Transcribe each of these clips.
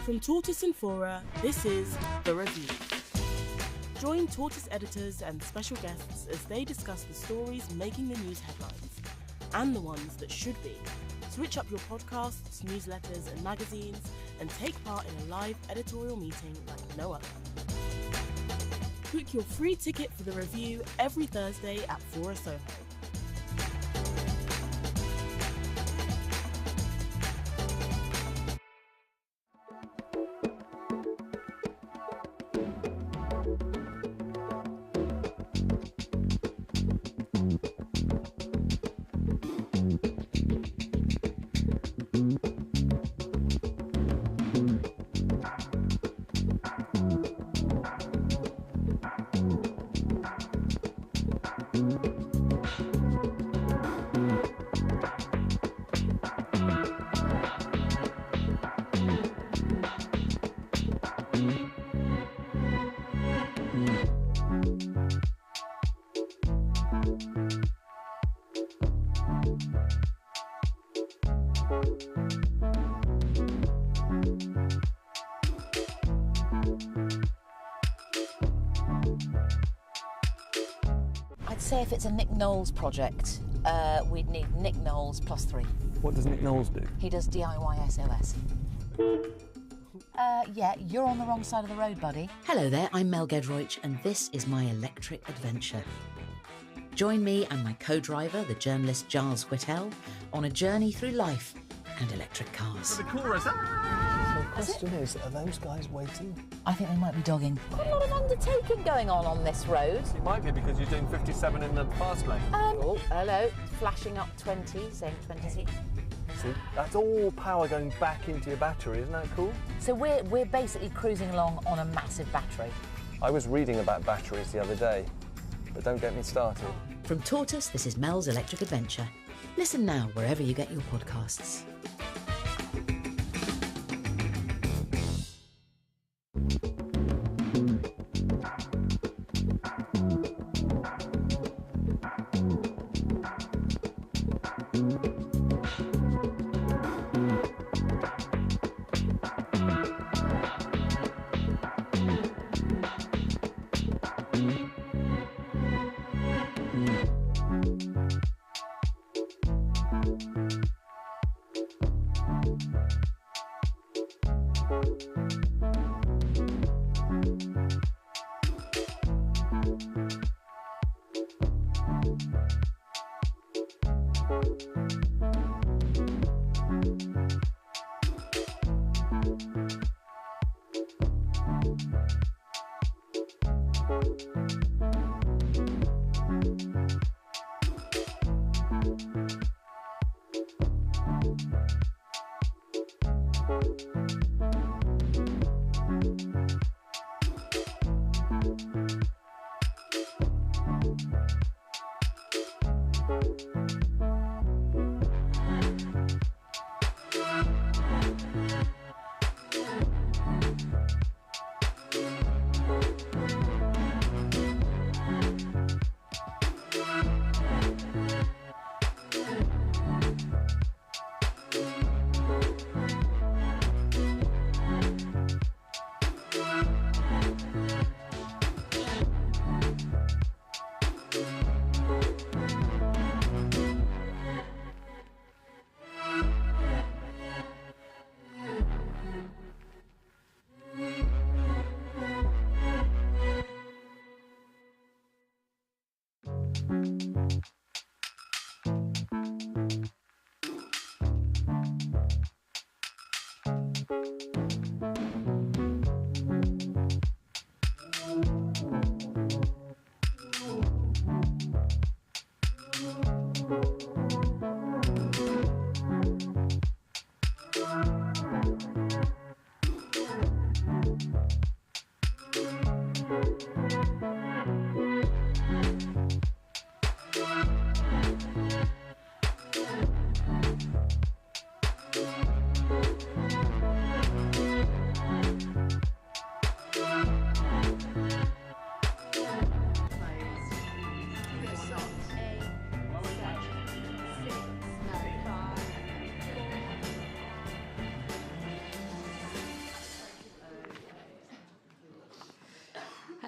From Tortoise and Fora, this is The Review. Join Tortoise editors and special guests as they discuss the stories making the news headlines and the ones that should be. Switch up your podcasts, newsletters and magazines and take part in a live editorial meeting like no other. Book your free ticket for The Review every Thursday at Fora Soho. If it's a Nick Knowles project, we'd need Nick Knowles +3. What does Nick Knowles do? He does DIY SOS. Yeah, you're on the wrong side of the road, buddy. Hello there, I'm Mel Gedroych, and this is my electric adventure. Join me and my co-driver, the journalist Giles Whittell, on a journey through life and electric cars. The chorus. The question is, are those guys waiting? I think they might be dogging. Quite a lot of undertaking going on this road. It might be because you're doing 57 in the fast lane. Oh, hello. Flashing up 20, saying 20. See, that's all power going back into your battery, isn't that cool? So we're basically cruising along on a massive battery. I was reading about batteries the other day, but don't get me started. From Tortoise, this is Mel's Electric Adventure. Listen now wherever you get your podcasts.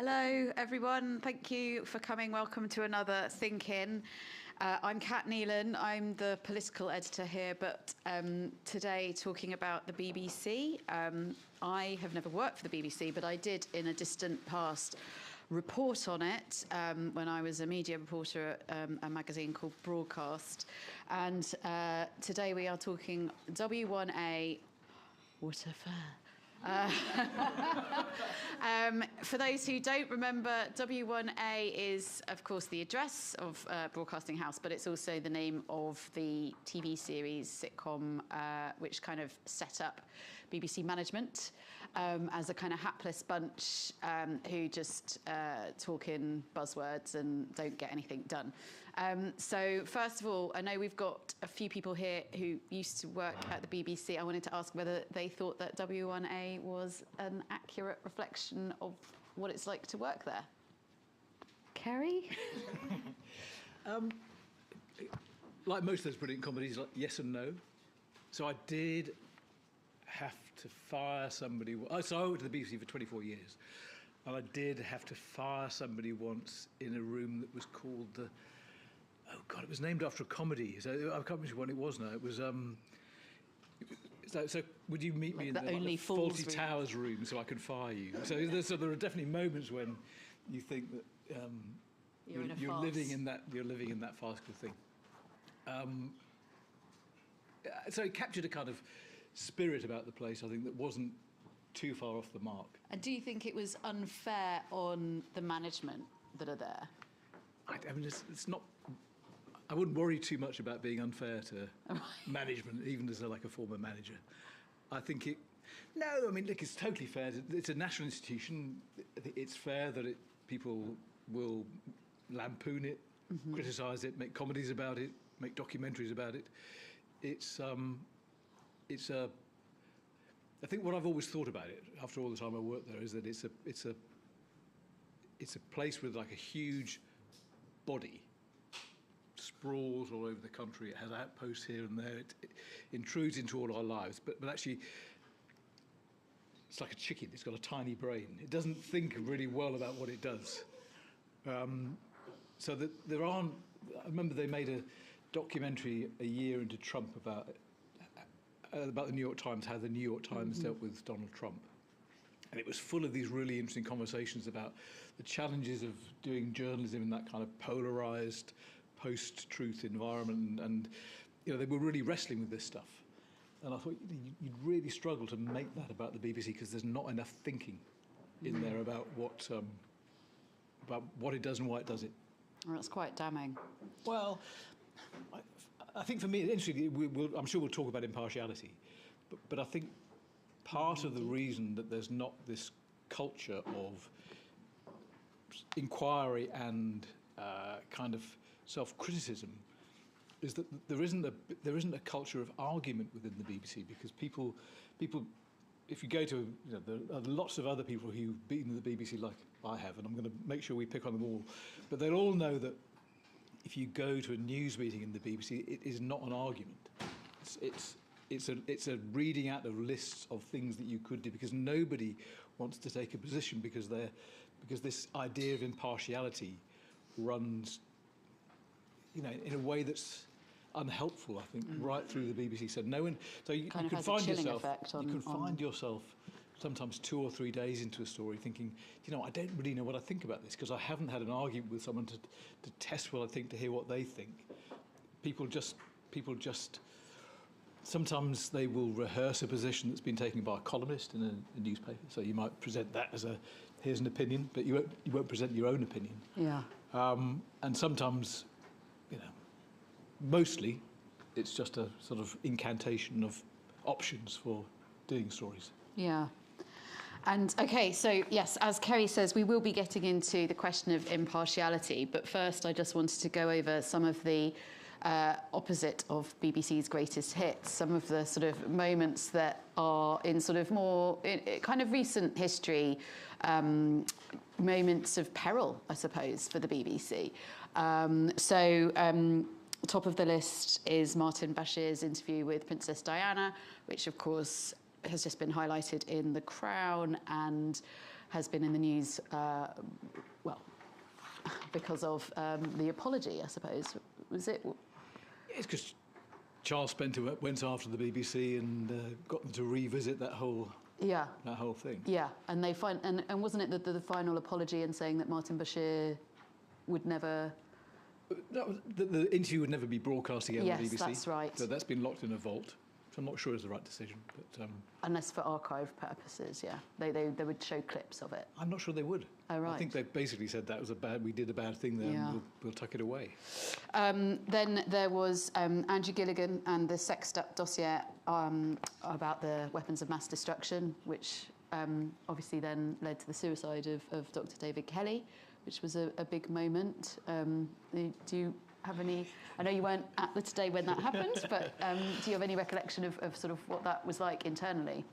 Hello, everyone. Thank you for coming. Welcome to another ThinkIn. I'm Kat Neelan. I'm the political editor here, but today talking about the BBC. I have never worked for the BBC, but I did in a distant past report on it when I was a media reporter at a magazine called Broadcast. And today we are talking W1A. What a fair. For those who don't remember, W1A is, of course, the address of Broadcasting House, but it's also the name of the TV series sitcom which kind of set up BBC management as a kind of hapless bunch who just talk in buzzwords and don't get anything done. So first of all, I know we've got a few people here who used to work at the BBC. I wanted to ask whether they thought that W1A was an accurate reflection of what it's like to work there. Kerry? Like most of those brilliant comedies, like yes and no. So I did have to fire somebody. So I worked at the BBC for 24 years. And I did have to fire somebody once in a room that was called the... Oh, God, it was named after a comedy. So I can't remember what it was now. It was... So would you meet me in the Faulty Towers room so I could fire you? So there are definitely moments when you think that you're living in that farcical thing. So it captured a kind of spirit about the place, I think, that wasn't too far off the mark. And do you think it was unfair on the management that are there? I mean, it's not... I wouldn't worry too much about being unfair to management, even as a former manager. I think it... No, I mean, look, it's totally fair. It's a national institution. It's fair that people will lampoon it, criticise it, make comedies about it, make documentaries about it. I think what I've always thought about it, after all the time I worked there, is that it's a place with like a huge body, sprawls all over the country. It has outposts here and there. It intrudes into all our lives, but actually, it's like a chicken. It's got a tiny brain. It doesn't think really well about what it does. So that there aren't. I remember they made a documentary a year into Trump about the New York Times, how the New York Times dealt with Donald Trump. And it was full of these really interesting conversations about the challenges of doing journalism in that kind of polarised, post-truth environment. And they were really wrestling with this stuff. And I thought you'd really struggle to make that about the BBC because there's not enough thinking in there about what it does and why it does it. Well, that's quite damning. Well, I think for me, interestingly, I'm sure we'll talk about impartiality, but I think part of the reason that there's not this culture of inquiry and kind of self-criticism is that there isn't a culture of argument within the BBC, because people, if you go to, there are lots of other people who've been in the BBC like I have, and I'm going to make sure we pick on them all, but they'll all know that if you go to a news meeting in the BBC, it is not an argument. It's a reading out of lists of things that you could do, because nobody wants to take a position because this idea of impartiality runs, in a way that's unhelpful, I think, right through the BBC. So you can find yourself sometimes 2 or 3 days into a story thinking, I don't really know what I think about this because I haven't had an argument with someone to test what I think, to hear what they think. People just sometimes they will rehearse a position that's been taken by a columnist in a newspaper. So you might present that as here's an opinion, but you won't present your own opinion. Yeah. And sometimes, mostly it's just a sort of incantation of options for doing stories. Yeah. And OK, so yes, as Kerry says, we will be getting into the question of impartiality. But first, I just wanted to go over some of the opposite of BBC's greatest hits, some of the sort of moments that are in sort of more kind of recent history, moments of peril, I suppose, for the BBC. Top of the list is Martin Bashir's interview with Princess Diana, which, of course, has just been highlighted in The Crown, and has been in the news, well, because of the apology, I suppose. Was it? It's because Charles Spencer went after the BBC and got them to revisit that whole thing. Yeah, and they and wasn't it the final apology and saying that Martin Bashir would never... The interview would never be broadcast again on the BBC. Yes, that's right. So that's been locked in a vault. So I'm not sure it's the right decision, but unless for archive purposes, yeah, they would show clips of it. I'm not sure they would. Oh, right. I think they basically said that was we did a bad thing there, and we'll tuck it away. Then there was Andrew Gilligan and the sexed up dossier about the weapons of mass destruction, which obviously then led to the suicide of Dr. David Kelly, which was a big moment. Do you have any... I know you weren't at the Today when that happened, but do you have any recollection of sort of what that was like internally?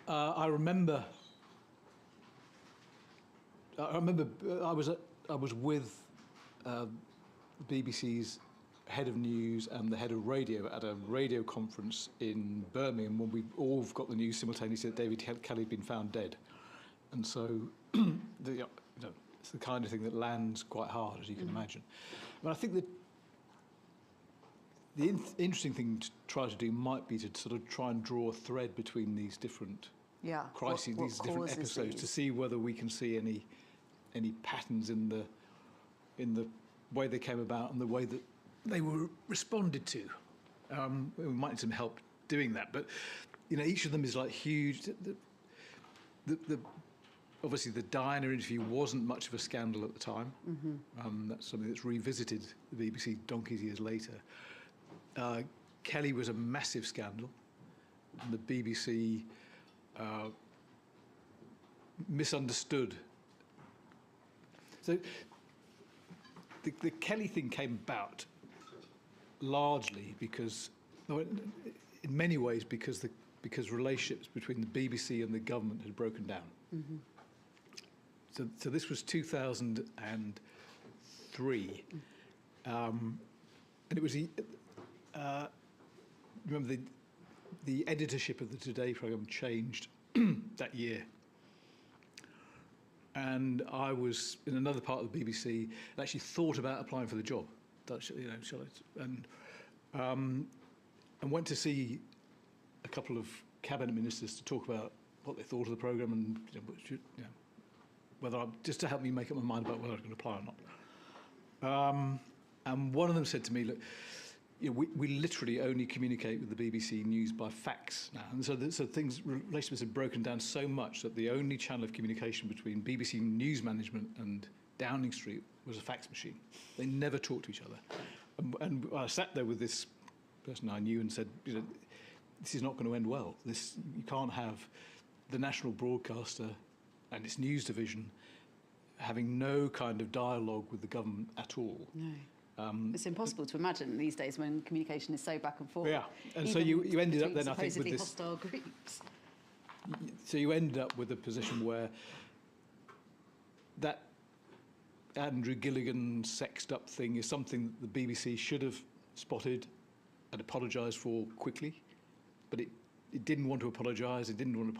I remember I was with BBC's head of news and the head of radio at a radio conference in Birmingham when we all got the news simultaneously that David Kelly had been found dead. And so it's the kind of thing that lands quite hard, as you can imagine. But I think that the interesting thing to try to do might be to sort of try and draw a thread between these different crises, these different episodes, to see whether we can see any patterns in the way they came about and the way that they were responded to. We might need some help doing that, but each of them is like huge. Obviously, the Diana interview wasn't much of a scandal at the time. That's something that's revisited the BBC donkeys years later. Kelly was a massive scandal, and the BBC misunderstood. So the Kelly thing came about largely because, in many ways, because relationships between the BBC and the government had broken down. So this was 2003, and it was remember the editorship of the Today programme changed that year, and I was in another part of the BBC and actually thought about applying for the job, and went to see a couple of cabinet ministers to talk about what they thought of the programme and whether just to help me make up my mind about whether I was going to apply or not. And one of them said to me, "Look, we literally only communicate with the BBC News by fax now, and so relationships have broken down so much that the only channel of communication between BBC News management and Downing Street was a fax machine. They never talked to each other." And I sat there with this person I knew and said, "This is not going to end well. You can't have the national broadcaster and its news division having no kind of dialogue with the government at all." No. It's impossible to imagine these days when communication is so back and forth. Yeah, and so you ended up then, I think, with this hostile groups. So you ended up with a position where that Andrew Gilligan sexed up thing is something that the BBC should have spotted and apologised for quickly, but it didn't want to apologise. It didn't want to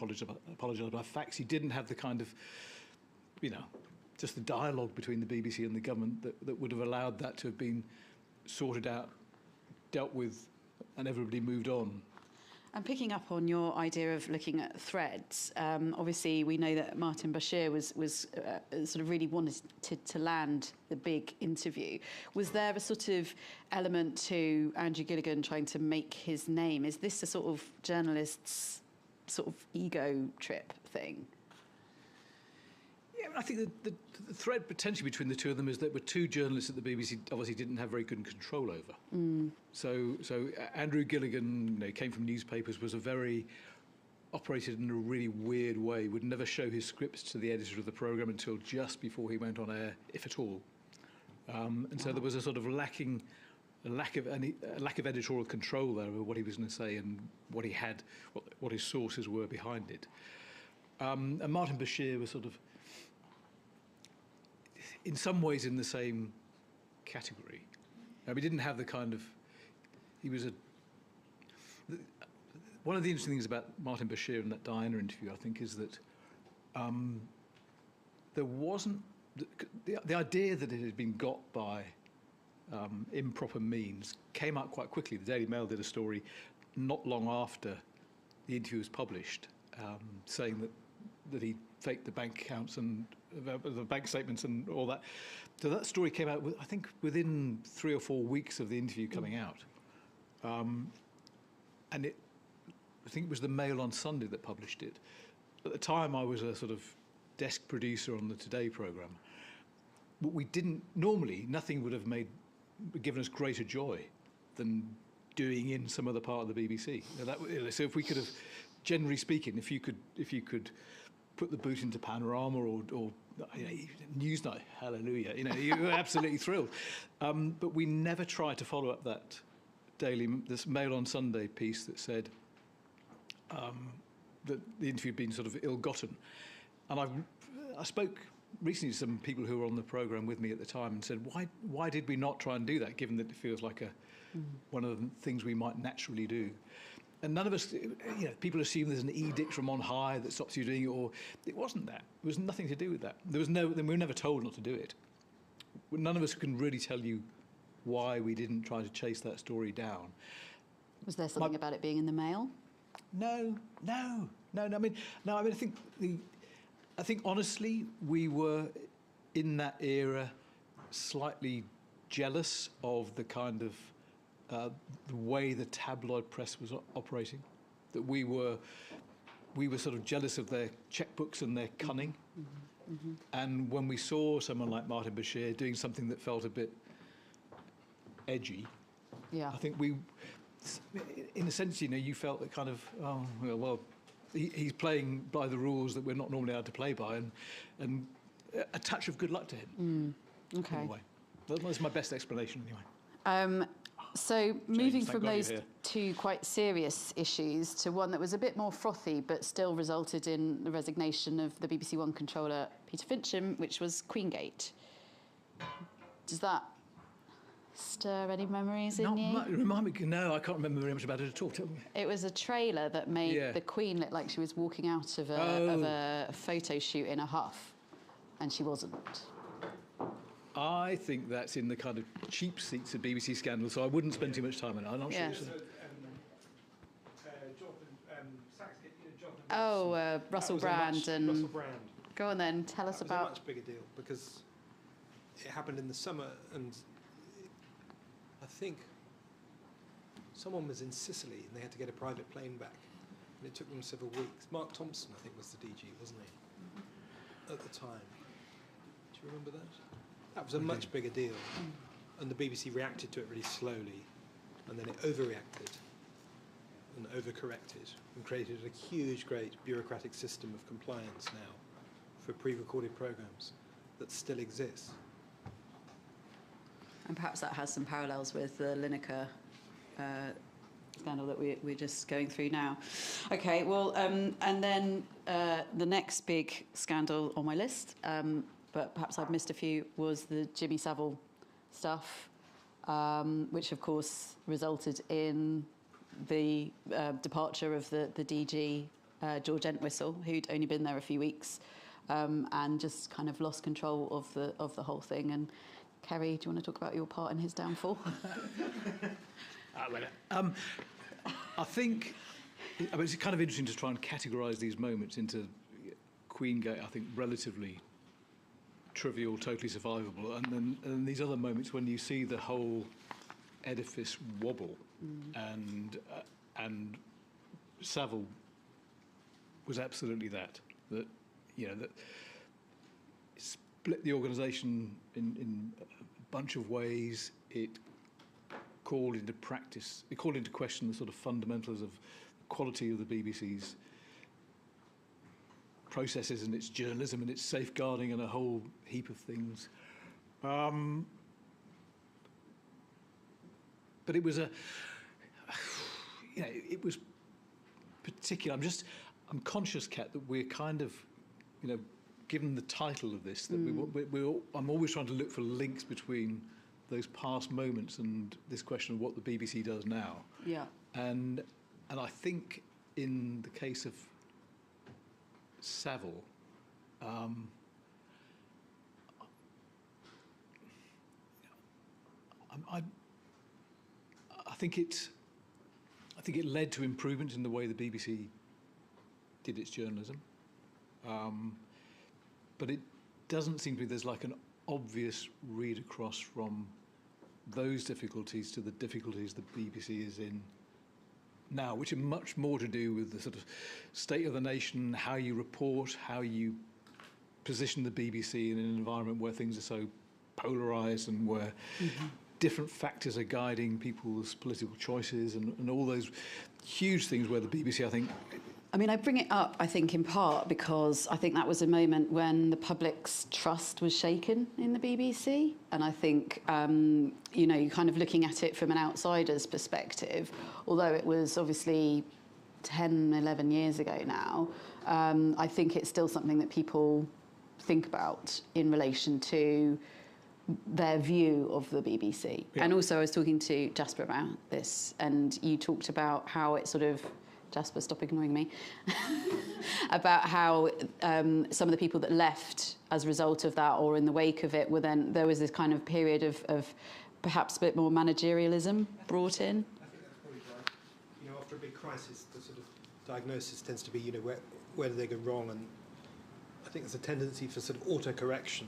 apologise by fax. It didn't have the kind of, just the dialogue between the BBC and the government that would have allowed that to have been sorted out, dealt with, and everybody moved on. And picking up on your idea of looking at threads, obviously we know that Martin Bashir was sort of really wanted to land the big interview. Was there a sort of element to Andrew Gilligan trying to make his name? Is this a sort of journalist's sort of ego trip thing? Yeah, I think the thread potentially between the two of them is that were two journalists that the BBC obviously didn't have very good control over. So Andrew Gilligan, came from newspapers, operated in a really weird way, would never show his scripts to the editor of the programme until just before he went on air, if at all. And so there was a sort of lack of editorial control there over what he was going to say and what he had, what his sources were behind it. And Martin Bashir was sort of, in some ways, in the same category. Now, he didn't have the kind of... one of the interesting things about Martin Bashir and that Diana interview, I think, is that there wasn't the idea that it had been got by improper means came out quite quickly. The Daily Mail did a story not long after the interview was published, saying that he faked the bank accounts and the bank statements and all that. So that story came out, I think, within 3 or 4 weeks of the interview coming out. And I think it was the Mail on Sunday that published it. At the time, I was a sort of desk producer on the Today programme. But we didn't, normally, nothing would have given us greater joy than doing in some other part of the BBC. So if we could have, generally speaking, if you could put the boot into Panorama or Newsnight, hallelujah, you were absolutely thrilled. But we never tried to follow up this Mail on Sunday piece that said that the interview had been sort of ill-gotten. And I spoke recently to some people who were on the programme with me at the time and said, why did we not try and do that, given that it feels like one of the things we might naturally do? And none of us, people assume there's an edict from on high that stops you doing it, or it wasn't that. There was nothing to do with that. We were never told not to do it. None of us can really tell you why we didn't try to chase that story down. Was there something about it being in the Mail? No. I think honestly, we were in that era slightly jealous of the kind of the way the tabloid press was operating. That we were sort of jealous of their checkbooks and their cunning. Mm-hmm. And when we saw someone like Martin Bashir doing something that felt a bit edgy, I think in a sense, you felt that kind of, he's playing by the rules that we're not normally allowed to play by, and a touch of good luck to him. Okay. Anyway, that's my best explanation anyway. So moving from those two quite serious issues to one that was a bit more frothy but still resulted in the resignation of the BBC One controller Peter Fincham, which was Queengate. Does that stir any memories in you? Not much. Remind me. No, I can't remember very much about it at all. Tell me. It was a trailer that made the Queen look like she was walking out of a photo shoot in a huff, and she wasn't. I think that's in the kind of cheap seats of BBC Scandal, so I wouldn't spend too much time on it. I'm not sure. Russell Brand and... Russell Brand. Go on then, tell us about... It was a much bigger deal because it happened in the summer, and I think someone was in Sicily and they had to get a private plane back, and it took them several weeks. Mark Thompson, I think, was the DG, wasn't he, at the time? Do you remember that? That was a much bigger deal, and the BBC reacted to it really slowly, and then it overreacted and overcorrected and created a huge, great bureaucratic system of compliance now for pre-recorded programmes that still exists. And perhaps that has some parallels with the Lineker scandal that we're just going through now. Okay, well, and then the next big scandal on my list, but perhaps I've missed a few, was the Jimmy Savile stuff, which of course resulted in the departure of the DG, George Entwistle, who'd only been there a few weeks, and just kind of lost control of the whole thing. And Kerry, do you want to talk about your part in his downfall? I think it's kind of interesting to try and categorise these moments into Queengate, I think, relatively trivial, totally survivable, and then these other moments when you see the whole edifice wobble, and Savile was absolutely that it split the organisation in a bunch of ways. It called into question the sort of fundamentals of the quality of the BBC's processes and its journalism and its safeguarding and a whole heap of things. But it was it was particular. I'm conscious, Kat, that we're kind of, given the title of this, that I'm always trying to look for links between those past moments and this question of what the BBC does now. Yeah. And I think in the case of Savile, I think it led to improvements in the way the BBC did its journalism, but it doesn't seem to me there's like an obvious read across from those difficulties to the difficulties the BBC is in now, which are much more to do with the sort of state of the nation, how you report, how you position the BBC in an environment where things are so polarised and where different factors are guiding people's political choices and all those huge things where the BBC, I think... I mean, I bring it up, I think, in part because I think that was a moment when the public's trust was shaken in the BBC. And I think, you know, you're kind of looking at it from an outsider's perspective, although it was obviously 10, 11 years ago now, I think it's still something that people think about in relation to their view of the BBC. Yeah. And also I was talking to Jasper about this, and you talked about how it sort of... Jasper, stop ignoring me, about how some of the people that left as a result of that or in the wake of it were then, there was this kind of period of perhaps a bit more managerialism brought in. I think that's probably right. You know, after a big crisis, the sort of diagnosis tends to be, you know, where did they go wrong? And I think there's a tendency for sort of auto-correction.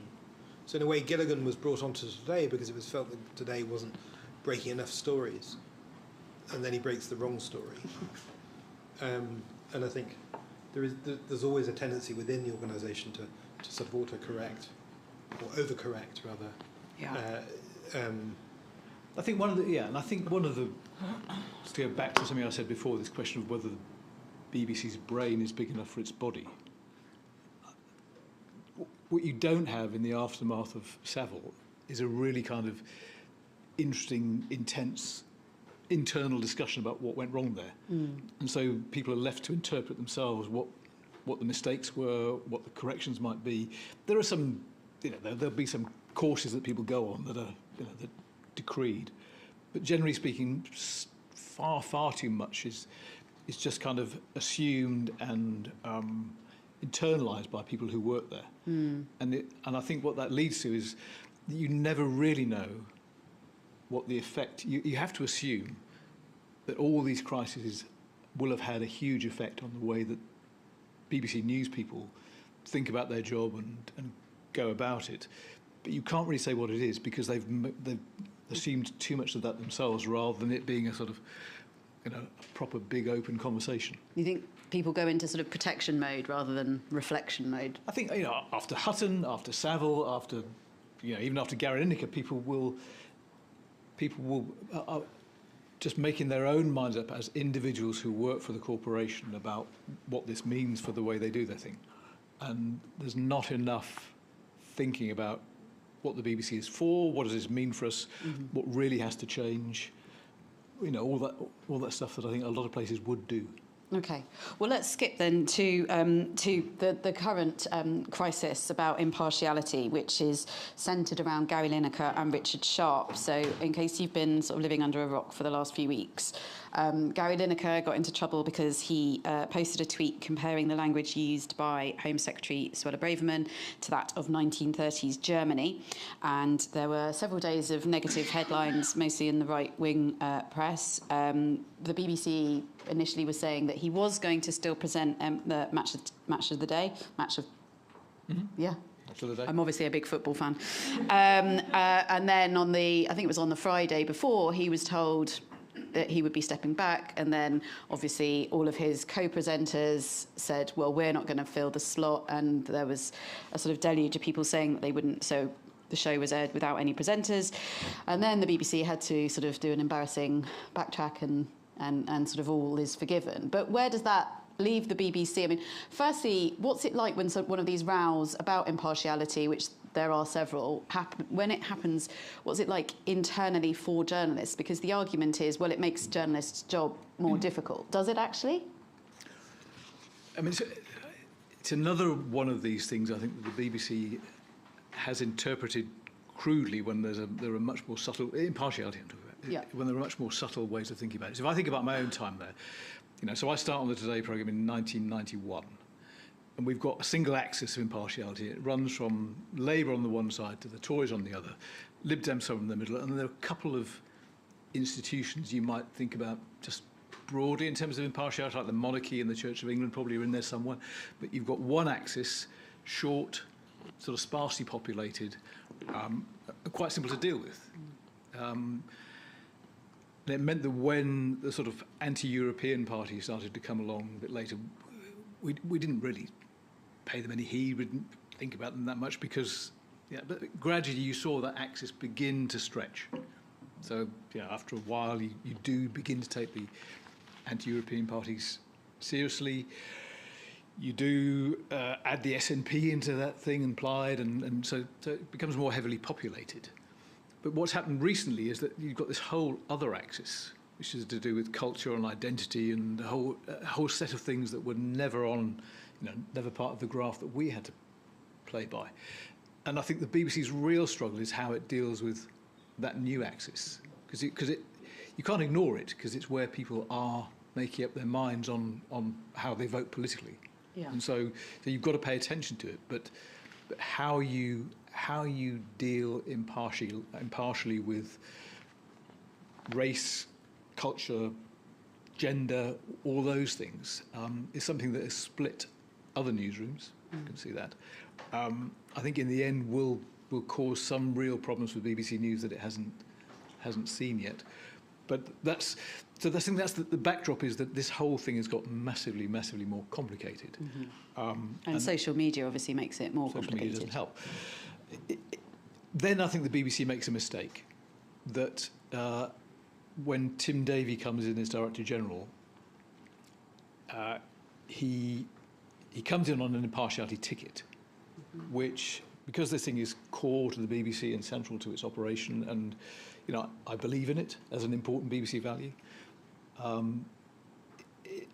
So in a way, Gilligan was brought onto Today because it was felt that Today wasn't breaking enough stories. And then he breaks the wrong story. And I think there's always a tendency within the organisation to sort of auto-correct, or over-correct, rather. Yeah. I think one of the, to go back to something I said before, this question of whether the BBC's brain is big enough for its body. What you don't have in the aftermath of Savile is a really kind of interesting, intense internal discussion about what went wrong there. And so people are left to interpret themselves what the mistakes were, what the corrections might be. There are some, you know, there'll be some courses that people go on that are, you know, that decreed. But generally speaking, far too much is just kind of assumed and internalised by people who work there. And I think what that leads to is that you never really know what the effect... You have to assume that all these crises will have had a huge effect on the way that BBC News people think about their job and go about it. But you can't really say what it is because they've assumed too much of that themselves rather than it being a sort of, you know, a proper big open conversation. You think people go into sort of protection mode rather than reflection mode? I think, you know, after Hutton, after Savile, after, you know, even after Gary Lineker, people will just making their own minds up as individuals who work for the corporation about what this means for the way they do their thing. And there's not enough thinking about what the BBC is for, what does this mean for us, what really has to change, you know, all that stuff that I think a lot of places would do. Okay. Well, let's skip then to the current crisis about impartiality, which is centred around Gary Lineker and Richard Sharp. So in case you've been sort of living under a rock for the last few weeks, Gary Lineker got into trouble because he posted a tweet comparing the language used by Home Secretary Suella Braverman to that of 1930s Germany. And there were several days of negative headlines, mostly in the right-wing press. The BBC initially was saying that he was going to still present the match of the day. Yeah. Match of the day. I'm obviously a big football fan. And then I think it was on the Friday before, he was told that he would be stepping back, and then obviously all of his co-presenters said, well, we're not going to fill the slot, and there was a sort of deluge of people saying that they wouldn't, so the show was aired without any presenters. And then the BBC had to sort of do an embarrassing backtrack and sort of all is forgiven. But where does that leave the BBC? I mean, firstly, what's it like when one of these rows about impartiality, which there are several, when it happens, what's it like internally for journalists? Because the argument is, well, it makes journalists' job more difficult. Does it actually? I mean, it's another one of these things I think that the BBC has interpreted crudely when there are much more subtle impartiality. I'm talking about, when there are much more subtle ways of thinking about it. So if I think about my own time there, So I start on the Today programme in 1991, and we've got a single axis of impartiality. It runs from Labour on the one side to the Tories on the other, Lib Dem somewhere in the middle, and there are a couple of institutions you might think about just broadly in terms of impartiality, like the monarchy and the Church of England probably are in there somewhere. But you've got one axis, short, sort of sparsely populated, quite simple to deal with. It meant that when the sort of anti-European party started to come along a bit later, we didn't really pay them any heed, we didn't think about them that much because but gradually you saw that axis begin to stretch. So after a while you do begin to take the anti-European parties seriously. You do add the SNP into that thing and Plaid, and so it becomes more heavily populated. But what's happened recently is that you've got this whole other axis, which is to do with culture and identity and a whole set of things that were never on, never part of the graph that we had to play by. And I think the BBC's real struggle is how it deals with that new axis, because you can't ignore it, because it's where people are making up their minds on how they vote politically. Yeah. And so you've got to pay attention to it, but how you deal impartially with race, culture, gender, all those things is something that has split other newsrooms. You can see that. I think in the end will cause some real problems with BBC News that it hasn't seen yet. But the backdrop is that this whole thing has got massively more complicated. And social media obviously makes it more complicated. Social media doesn't help. Then I think the BBC makes a mistake that when Tim Davie comes in as Director General, he comes in on an impartiality ticket, which, because this thing is core to the BBC and central to its operation, and I believe in it as an important BBC value,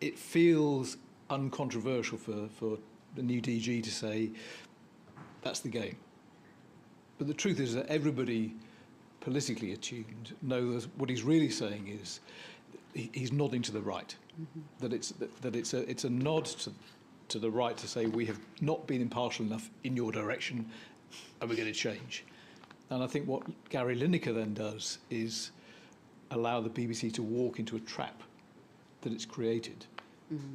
it feels uncontroversial for the new DG to say that's the game. But the truth is that everybody politically attuned knows what he's really saying is he's nodding to the right. That it's a nod to the right to say we have not been impartial enough in your direction and we're going to change. And I think what Gary Lineker then does is allow the BBC to walk into a trap that it's created,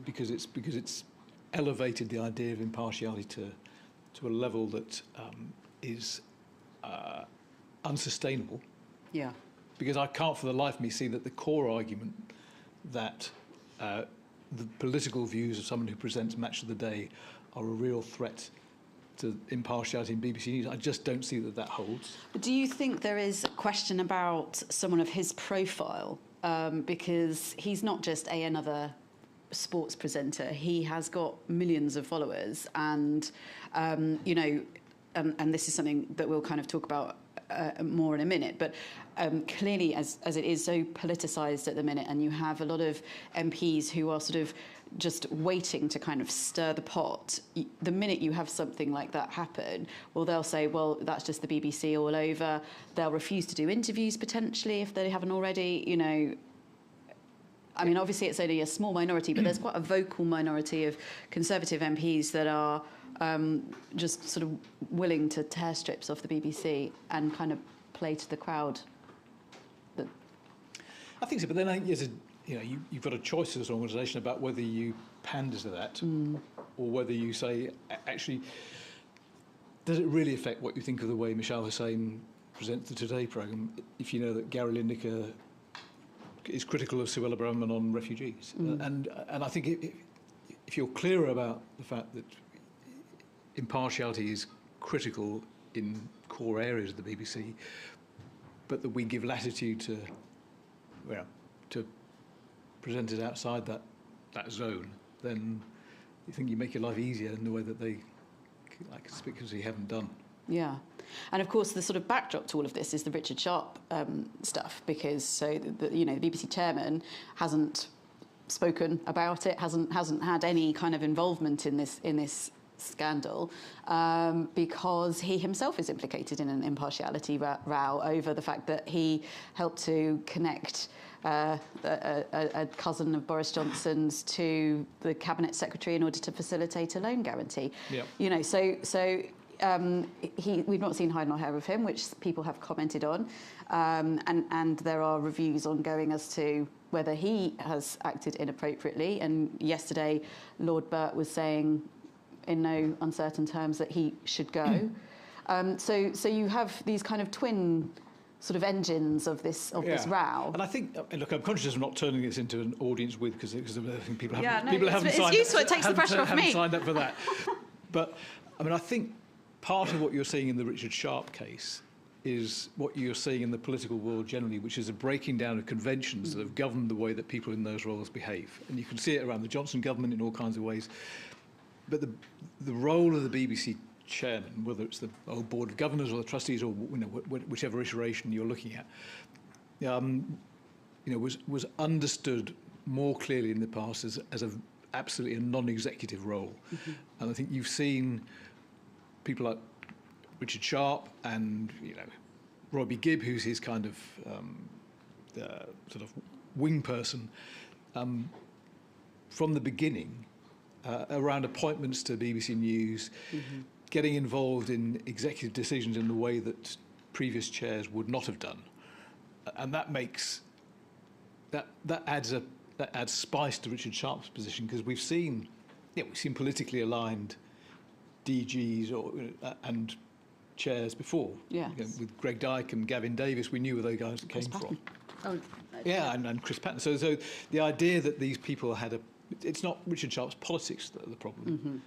because it's elevated the idea of impartiality to a level that is unsustainable. Yeah. Because I can't for the life of me see that the core argument that the political views of someone who presents Match of the Day are a real threat to impartiality in BBC News. I just don't see that holds. Do you think there is a question about someone of his profile? Because he's not just another sports presenter. He has got millions of followers, and and this is something that we'll kind of talk about more in a minute. But clearly, as it is so politicised at the minute, and you have a lot of MPs who are sort of just waiting to kind of stir the pot. The minute you have something like that happen, well, they'll say, well, that's just the BBC all over. They'll refuse to do interviews potentially if they haven't already, I mean, obviously it's only a small minority, but there's quite a vocal minority of Conservative MPs that are just sort of willing to tear strips off the BBC and kind of play to the crowd. I think so, but then I think you've got a choice as an organisation about whether you pander to that or whether you say, actually, does it really affect what you think of the way Michelle Hussain presents the Today programme if you know that Gary Lineker is critical of Suella Braverman on refugees? And I think if you're clearer about the fact that impartiality is critical in core areas of the BBC, but that we give latitude to present it outside that zone, then you think you make your life easier in the way that they conspicuously haven't done. Yeah. And of course, the sort of backdrop to all of this is the Richard Sharp stuff, because the BBC chairman hasn't spoken about it, hasn't had any kind of involvement in this scandal, because he himself is implicated in an impartiality row over the fact that he helped to connect a cousin of Boris Johnson's to the cabinet secretary in order to facilitate a loan guarantee. Yep. You know, we've not seen hide nor hair of him, which people have commented on, and there are reviews ongoing as to whether he has acted inappropriately. And yesterday, Lord Burt was saying, in no uncertain terms, that he should go. So you have these kind of twin sort of engines of this row. And I think, look, I'm conscious of not turning this into an audience with, because I think people haven't, it's useful. It takes the pressure off me. Signed up for that. But I mean, I think part of what you're seeing in the Richard Sharp case is what you're seeing in the political world generally, which is a breaking down of conventions that have governed the way that people in those roles behave. And you can see it around the Johnson government in all kinds of ways. But the role of the BBC chairman, whether it's the old board of governors or the trustees or whichever iteration you're looking at, was understood more clearly in the past as absolutely a non-executive role. And I think you've seen people like Richard Sharp and Robbie Gibb, who's his kind of sort of wing person, from the beginning around appointments to BBC News, getting involved in executive decisions in the way that previous chairs would not have done, and that adds spice to Richard Sharp's position, because we've seen politically aligned DGs and chairs before. Yes. With Greg Dyke and Gavin Davis, we knew where those guys came from. Oh, yeah, and Chris Patton. So the idea that these people had it's not Richard Sharp's politics that are the problem.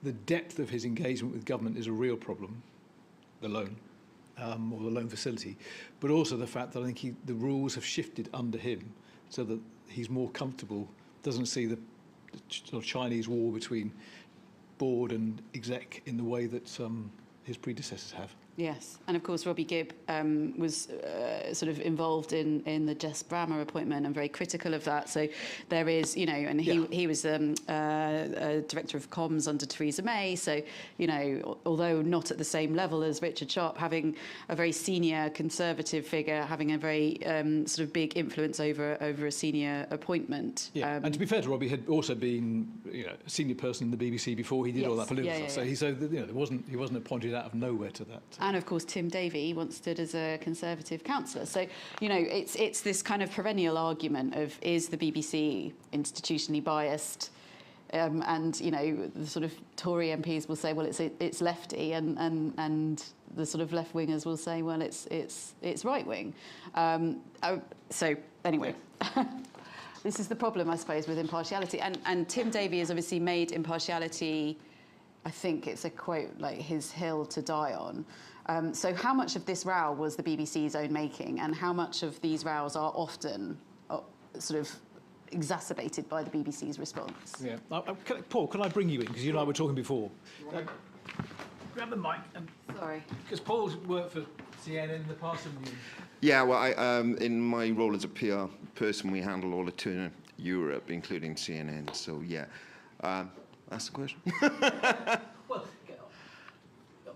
The depth of his engagement with government is a real problem, the loan, or the loan facility, but also the fact that I think the rules have shifted under him so that he's more comfortable, doesn't see the sort of Chinese war between board and exec in the way that his predecessors have. Yes, and of course Robbie Gibb was sort of involved in the Jess Brammer appointment and very critical of that. So there is, and he was director of comms under Theresa May. So, although not at the same level as Richard Sharp, having a very senior Conservative figure, having a very sort of big influence over a senior appointment. Yeah, and to be fair to Robbie, he had also been a senior person in the BBC before he did all that political stuff. So he wasn't appointed out of nowhere to that. And of course, Tim Davie once stood as a Conservative councillor. So, it's this kind of perennial argument of, is the BBC institutionally biased? And the sort of Tory MPs will say, well, it's lefty, and the sort of left wingers will say, well, it's right wing. So anyway. This is the problem, I suppose, with impartiality. And Tim Davie has obviously made impartiality, I think it's a quote, like his hill to die on. So how much of this row was the BBC's own making, and how much of these rows are often sort of exacerbated by the BBC's response? Yeah. Paul, can I bring you in? Because you and I were talking before. Grab the mic. Sorry. Because Paul's worked for CNN in the past. Yeah, well, in my role as a PR person, we handle all of Turner Europe, including CNN. So, yeah. That's the question. Well,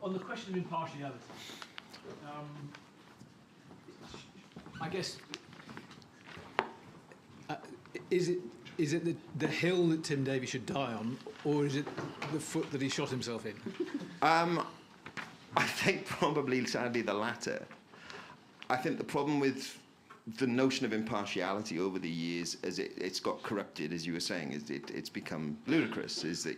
on the question of impartiality, I guess, is it the hill that Tim Davie should die on, or is it the foot that he shot himself in? I think probably, sadly, the latter. I think the problem with the notion of impartiality over the years, as it's got corrupted, as you were saying, is it's become ludicrous, is that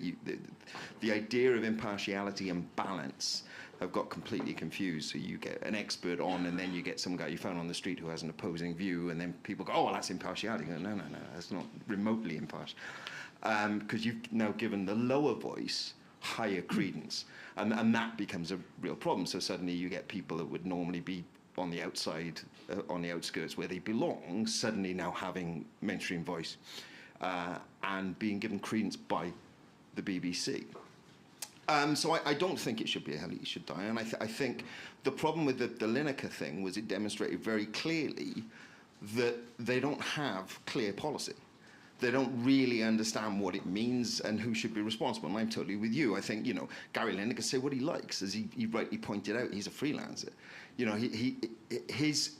the idea of impartiality and balance have got completely confused. So you get an expert on, and then you get some guy you found on the street who has an opposing view, and then people go, oh, well, that's impartiality. You go, no, that's not remotely impartial. Because you've now given the lower voice higher credence, and that becomes a real problem. So suddenly you get people that would normally be on the outside, on the outskirts where they belong, suddenly now having mainstream voice and being given credence by the BBC. So I don't think it should be a hill he should die on. I think the problem with the Lineker thing was it demonstrated very clearly that they don't have clear policy. They don't really understand what it means and who should be responsible. And I'm totally with you. I think, Gary Lineker can say what he likes. As he rightly pointed out, he's a freelancer. His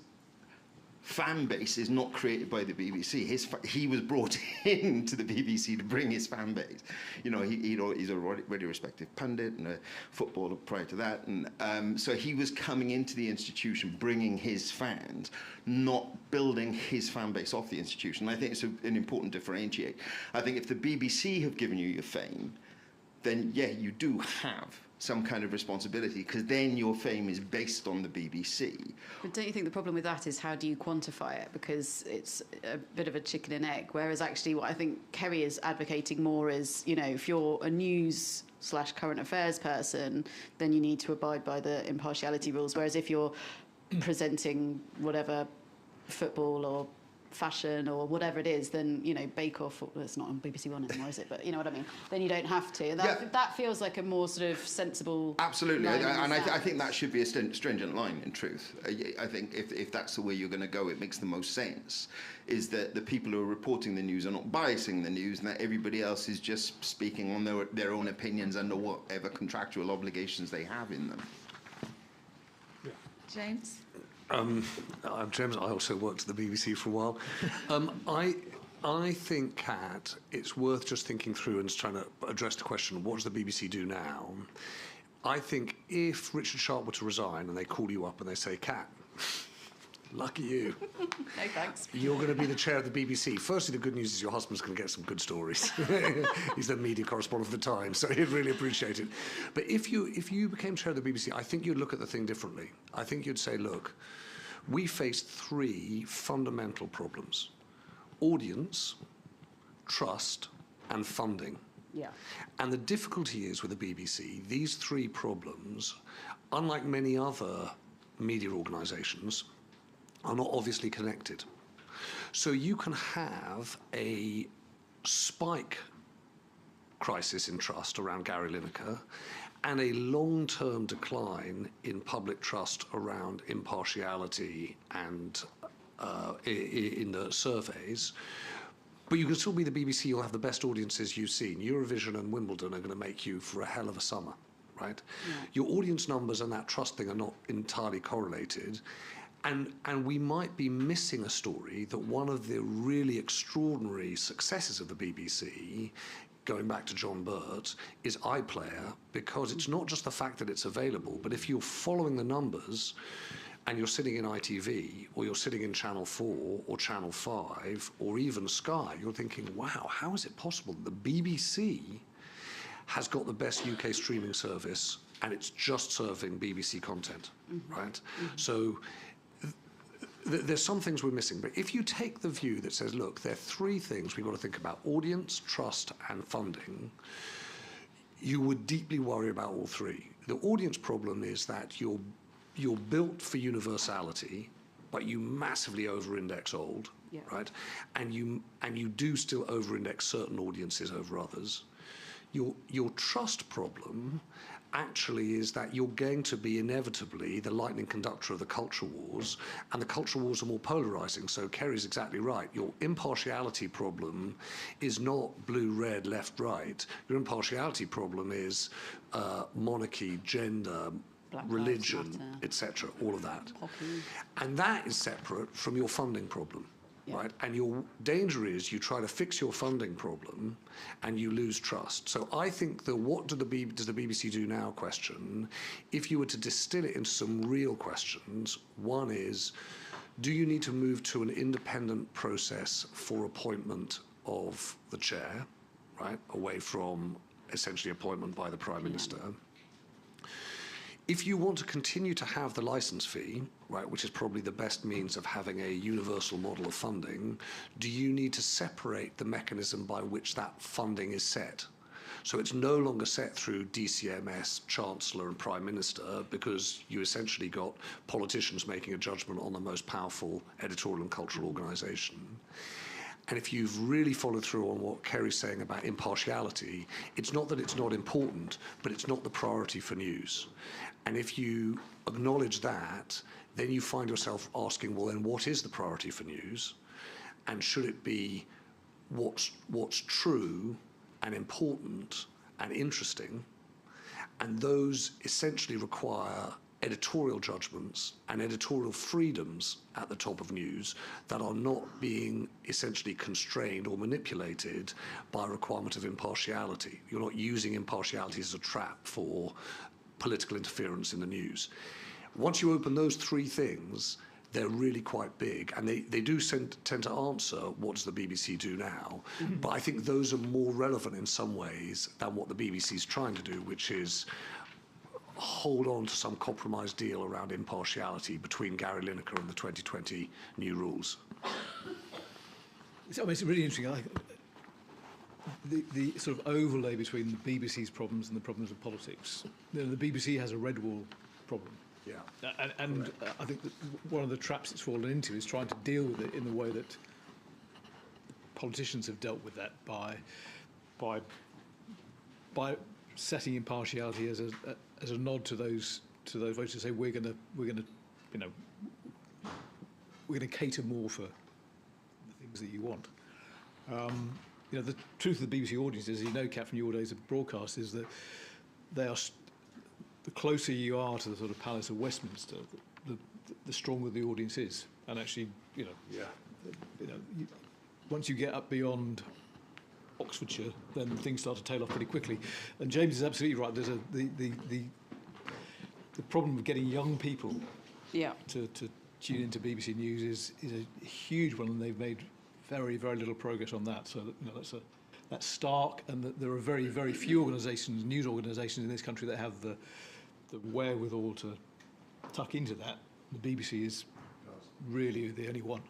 fan base is not created by the BBC. He was brought into the BBC to bring his fan base. You know, he's a really respected pundit and a footballer prior to that, and so he was coming into the institution bringing his fans, not building his fan base off the institution. I think it's an important differentiate. I think if the BBC have given you your fame, then yeah, you do have some kind of responsibility, because then your fame is based on the BBC. But don't you think the problem with that is how do you quantify it? Because it's a bit of a chicken and egg, whereas actually what I think Kerry is advocating more is, you know, if you're a news/current affairs person, then you need to abide by the impartiality rules, whereas if you're presenting whatever football or fashion or whatever it is, then, you know, Bake Off, well, it's not on BBC One anymore, is it? But you know what I mean? Then you don't have to. That feels like a more sort of sensible... Absolutely, and I think that should be a stringent line, in truth. I think if that's the way you're going to go, it makes the most sense, is that the people who are reporting the news are not biasing the news, and that everybody else is just speaking on their own opinions under whatever contractual obligations they have in them. James? I'm James. I also worked at the BBC for a while. I think, Kat, it's worth just thinking through and trying to address the question, what does the BBC do now? I think if Richard Sharp were to resign and they call you up and they say, Kat, lucky you. No thanks. You're going to be the chair of the BBC. Firstly, the good news is your husband's going to get some good stories. He's the media correspondent for The Times, so he'd really appreciate it. But if you became chair of the BBC, I think you'd look at the thing differently. I think you'd say, look, we face 3 fundamental problems: audience, trust, and funding. Yeah. And the difficulty is with the BBC, these 3 problems, unlike many other media organisations, are not obviously connected. So you can have a spike crisis in trust around Gary Lineker and a long-term decline in public trust around impartiality and in the surveys. But you can still be the BBC, you'll have the best audiences you've seen. Eurovision and Wimbledon are going to make you for a hell of a summer, right? Yeah. Your audience numbers and that trust thing are not entirely correlated. And we might be missing a story that one of the really extraordinary successes of the BBC, going back to John Burt, is iPlayer, because it's not just the fact that it's available, but if you're following the numbers and you're sitting in ITV, or you're sitting in Channel 4 or Channel 5 or even Sky, you're thinking, wow, how is it possible that the BBC has got the best UK streaming service and it's just serving BBC content, right? So there's some things we're missing, but if you take the view that says, look, there are 3 things we've got to think about: audience, trust, and funding, you would deeply worry about all 3. The audience problem is that you're built for universality, but you massively over-index old, right? And you do still over-index certain audiences over others. Your trust problem actually is that you're going to be inevitably the lightning conductor of the culture wars, and the culture wars are more polarizing. So Kerry's exactly right. Your impartiality problem is not blue, red, left, right. Your impartiality problem is monarchy, gender, Black religion, etc., all of that. And that is separate from your funding problem. Right? And your danger is you try to fix your funding problem and you lose trust. So I think the what does the BBC do now question, if you were to distill it into some real questions, one is, do you need to move to an independent process for appointment of the chair, right, away from essentially appointment by the Prime Minister? If you want to continue to have the licence fee, right, which is probably the best means of having a universal model of funding, do you need to separate the mechanism by which that funding is set? So it's no longer set through DCMS, Chancellor and Prime Minister, because you essentially got politicians making a judgment on the most powerful editorial and cultural organisation. And if you've really followed through on what Kerry's saying about impartiality, it's not that it's not important, but it's not the priority for news. And if you acknowledge that, then you find yourself asking, well, then what is the priority for news? And should it be what's true and important and interesting? And those essentially require editorial judgments and editorial freedoms at the top of news that are not being essentially constrained or manipulated by a requirement of impartiality. You're not using impartiality as a trap for political interference in the news. Once you open those three things, they're really quite big, and they do tend to answer, what does the BBC do now? But I think those are more relevant in some ways than what the BBC is trying to do, which is hold on to some compromise deal around impartiality between Gary Lineker and the 2020 new rules. I mean, it's really interesting. The sort of overlay between the BBC's problems and the problems of politics. The BBC has a red wall problem. Yeah, and I think that one of the traps it's fallen into is trying to deal with it in the way that politicians have dealt with that by setting impartiality as a nod to those voters to say we're going to cater more for the things that you want. The truth of the BBC audience, as you know, Kat, from your days of broadcast, is that they are. The closer you are to the sort of Palace of Westminster, the stronger the audience is. And actually, once you get up beyond Oxfordshire, then things start to tail off pretty quickly. And James is absolutely right. There's the problem of getting young people to tune into BBC News is a huge one, and they've made very, very little progress on that. So that's stark, and there are very, very few organisations, news organisations in this country that have the wherewithal to tuck into that. The BBC is really the only one.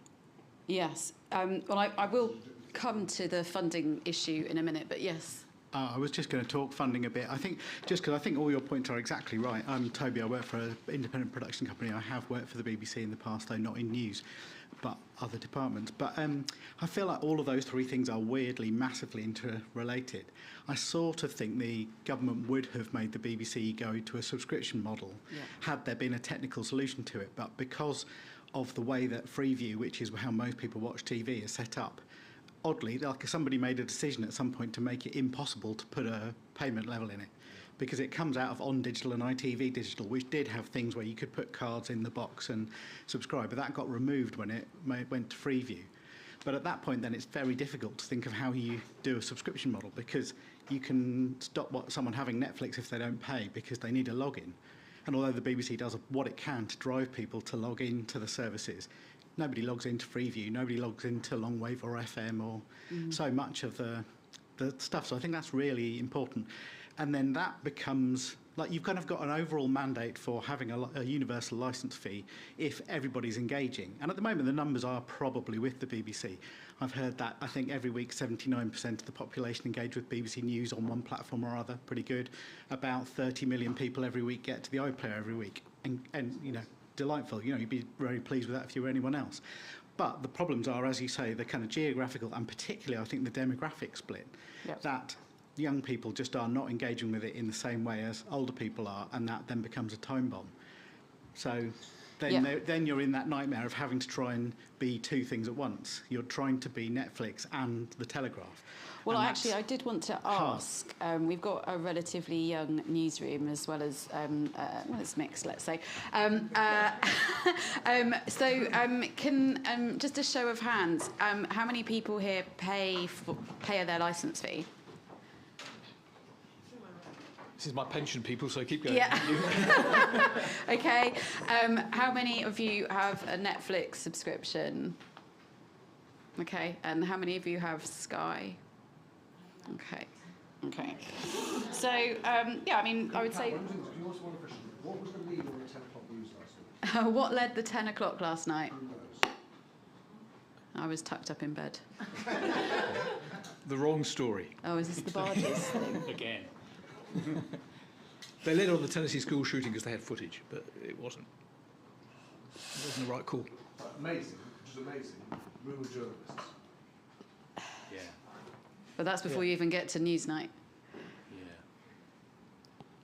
Yes. Well, I will come to the funding issue in a minute, but yes. I was just going to talk funding a bit. I think, just because I think all your points are exactly right. I'm Toby. I work for an independent production company. I have worked for the BBC in the past, though not in news, but other departments. But I feel like all of those three things are weirdly, massively interrelated. I sort of think the government would have made the BBC go to a subscription model had there been a technical solution to it. But because of the way that Freeview, which is how most people watch TV, is set up, oddly, like somebody made a decision at some point to make it impossible to put a payment level in it, because it comes out of On Digital and ITV Digital, which did have things where you could put cards in the box and subscribe, but that got removed when it went to Freeview. But at that point, then it's very difficult to think of how you do a subscription model, because you can stop someone having Netflix if they don't pay because they need a login. And although the BBC does what it can to drive people to log into the services, nobody logs into Freeview, nobody logs into Longwave or FM or so much of the stuff. So I think that's really important. And then that becomes, like, you've kind of got an overall mandate for having a universal licence fee if everybody's engaging. And at the moment, the numbers are probably with the BBC. I've heard that, I think, every week 79% of the population engage with BBC News on one platform or other, pretty good. About 30 million people every week get to the iPlayer every week. And you know, delightful. You know, you'd be very pleased with that if you were anyone else. But the problems are, as you say, the kind of geographical and particularly, I think, the demographic split. That young people just are not engaging with it in the same way as older people are, and that then becomes a time bomb. So then you're in that nightmare of having to try and be two things at once. You're trying to be Netflix and The Telegraph. Well, actually, I did want to ask, we've got a relatively young newsroom as well as, well, it's mixed, let's say. Can, just a show of hands, how many people here pay their licence fee? This is my pension, people, so keep going. Yeah. Okay. How many of you have a Netflix subscription? Okay. And how many of you have Sky? Okay. Okay. So, yeah, I mean, I would say... What was the lead on the 10 o'clock news last night? What led the 10 o'clock last night? I was tucked up in bed. The wrong story. Oh, is this the barges thing? Again. They led on the Tennessee school shooting because they had footage, but it wasn't. It wasn't the right call. Amazing, just amazing. Rural journalists. Yeah. But that's before you even get to Newsnight.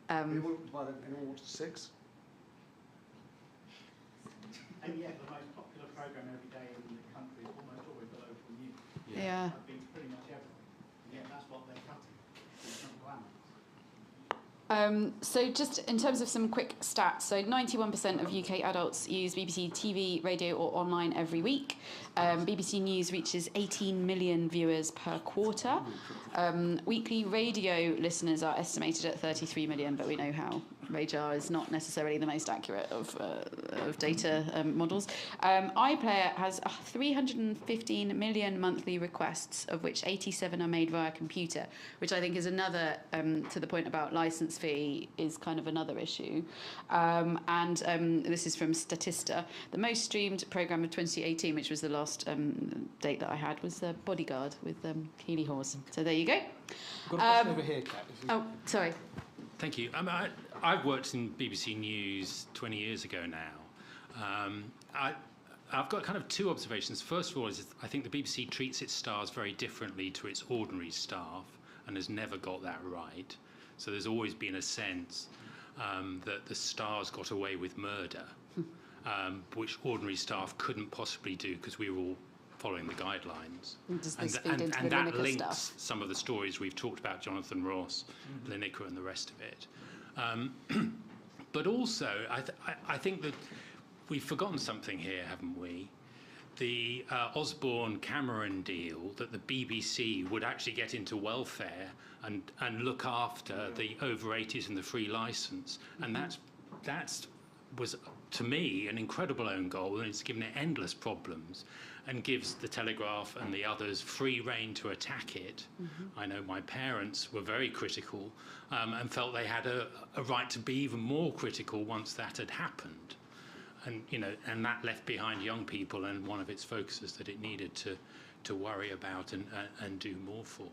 Yeah. Anyone watch 6? And yet the most popular programme every day in the country is almost always the local news. Yeah. That beats pretty much everything. And yet that's what they're cutting. It's not glamorous. So just in terms of some quick stats, so 91% of UK adults use BBC TV, radio or online every week. BBC News reaches 18 million viewers per quarter. Weekly radio listeners are estimated at 33 million, but we know how radar is not necessarily the most accurate of data models. iPlayer has 315 million monthly requests, of which 87 are made via computer, which I think is another, to the point about licence fee, is kind of another issue. This is from Statista. The most streamed programme of 2018, which was the last date that I had, was Bodyguard with Keely Hawes. So there you go. Got a question over here, Kat. Oh, sorry. Thank you. I've worked in BBC News 20 years ago now. I've got kind of two observations. First of all, is I think the BBC treats its stars very differently to its ordinary staff and has never got that right. So there's always been a sense that the stars got away with murder, which ordinary staff couldn't possibly do because we were all following the guidelines. And that links stuff. Some of the stories we've talked about, Jonathan Ross, Lineker and the rest of it. But also, I think that we've forgotten something here, haven't we? The Osborne-Cameron deal, that the BBC would actually get into welfare and look after the over 80s and the free licence. And that was, to me, an incredible own goal, and it's given it endless problems and gives the Telegraph and the others free rein to attack it. I know my parents were very critical and felt they had a right to be even more critical once that had happened. And, you know, and that left behind young people, and one of its focuses that it needed to worry about and do more for.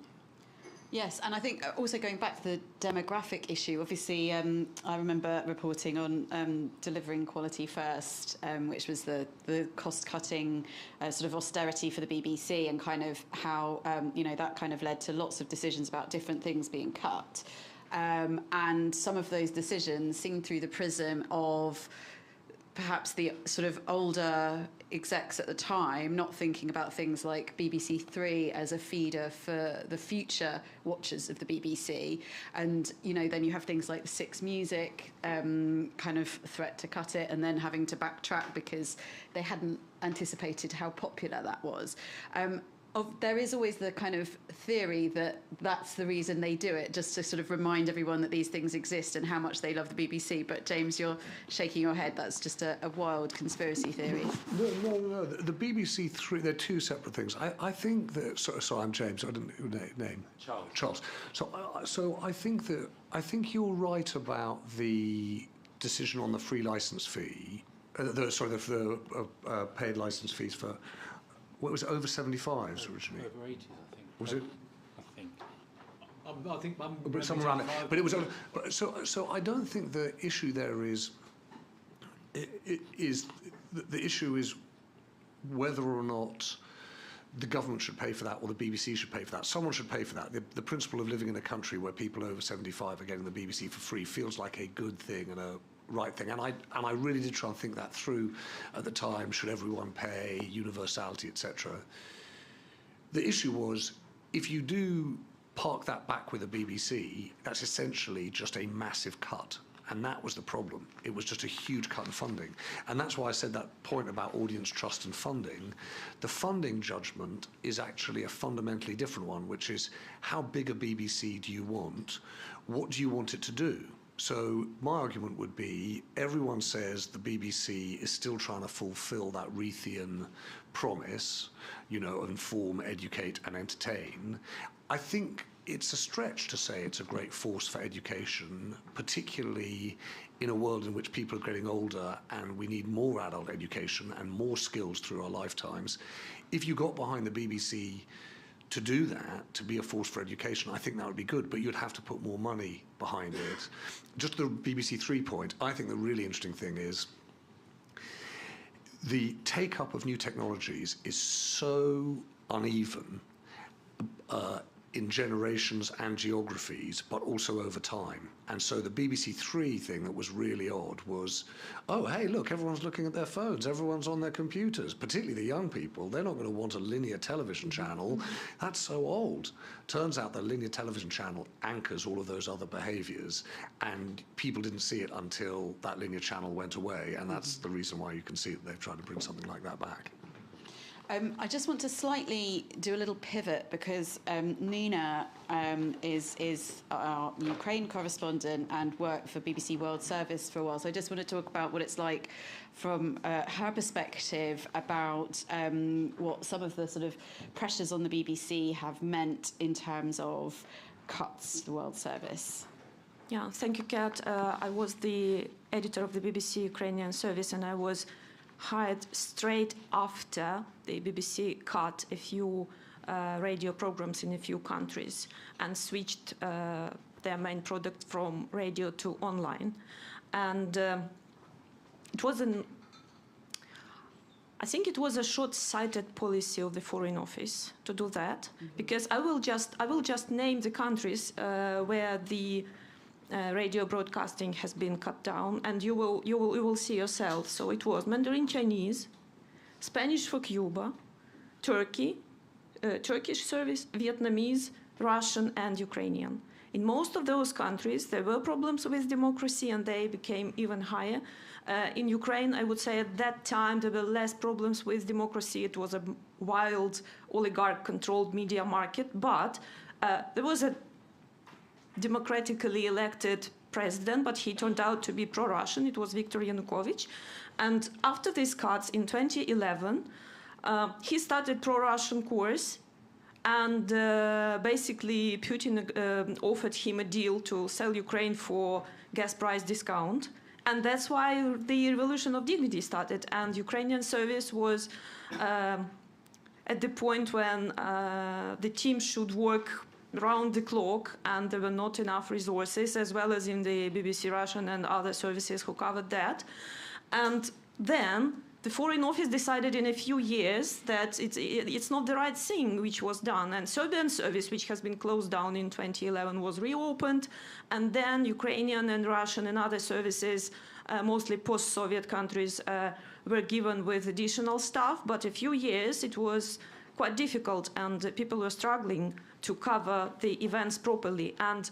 Yes, and I think also going back to the demographic issue, obviously I remember reporting on delivering quality first, which was the cost-cutting sort of austerity for the BBC, and kind of how that kind of led to lots of decisions about different things being cut. And some of those decisions seen through the prism of perhaps the sort of older execs at the time not thinking about things like BBC Three as a feeder for the future watchers of the BBC, and then you have things like the Six Music kind of threat to cut it, and then having to backtrack because they hadn't anticipated how popular that was. There is always the kind of theory that that's the reason they do it, just to sort of remind everyone that these things exist and how much they love the BBC. But James, you're shaking your head. That's just a wild conspiracy theory. No. The BBC Three, they're two separate things. I think that. Sorry, I'm James. I didn't name. Charles. So I think you're right about the decision on the free licence fee. The paid licence fees for. What was it, over 75s originally? Over 80s, I think. Was it? I think but somewhere around it. But it was. So I don't think the issue there is the issue is whether or not the government should pay for that or the BBC should pay for that. Someone should pay for that. The principle of living in a country where people over 75 are getting the BBC for free feels like a good thing and a right thing, and I really did try and think that through at the time. Should everyone pay, universality, etc. The issue was, if you do park that back with the BBC, that's essentially just a massive cut, and that was the problem. It was just a huge cut in funding, and that's why I said that point about audience trust and funding. The funding judgment is actually a fundamentally different one, which is how big a BBC do you want? What do you want it to do? So my argument would be, everyone says the BBC is still trying to fulfil that Reithian promise, inform, educate and entertain. I think it's a stretch to say it's a great force for education, particularly in a world in which people are getting older and we need more adult education and more skills through our lifetimes. If you got behind the BBC to do that, to be a force for education, I think that would be good, but you'd have to put more money behind it. Just the BBC Three point, I think the really interesting thing is the take-up of new technologies is so uneven in generations and geographies, but also over time. And so the BBC Three thing that was really odd was, oh, hey, look, everyone's looking at their phones, everyone's on their computers, particularly the young people. They're not going to want a linear television channel. That's so old. Turns out the linear television channel anchors all of those other behaviors, and people didn't see it until that linear channel went away, and that's the reason why you can see that they've tried to bring something like that back. I just want to slightly do a little pivot because Nina is our Ukraine correspondent and worked for BBC World Service for a while. So I just want to talk about what it's like from her perspective about what some of the sort of pressures on the BBC have meant in terms of cuts to the World Service. Yeah, thank you, Kat. I was the editor of the BBC Ukrainian service, and I was hired straight after the BBC cut a few radio programs in a few countries and switched their main product from radio to online. And it was I think it was a short-sighted policy of the Foreign Office to do that, because I will just name the countries where the radio broadcasting has been cut down, and you will see yourself. So it was Mandarin Chinese, Spanish for Cuba, Turkey, Turkish service, Vietnamese, Russian, and Ukrainian. In most of those countries, there were problems with democracy, and they became even higher. In Ukraine, I would say at that time there were less problems with democracy. It was a wild, oligarch-controlled media market, but there was a democratically elected president, but he turned out to be pro-Russian. It was Viktor Yanukovych. And after these cuts in 2011, he started pro-Russian course, and basically Putin offered him a deal to sell Ukraine for gas price discount. And that's why the revolution of dignity started. And Ukrainian service was at the point when the team should work round the clock, and there were not enough resources, as well as in the BBC Russian and other services who covered that. And then the Foreign Office decided in a few years that it's not the right thing which was done. And Serbian service, which has been closed down in 2011, was reopened. And then Ukrainian and Russian and other services, mostly post-Soviet countries, were given with additional staff. But a few years it was quite difficult, and people were struggling to cover the events properly. And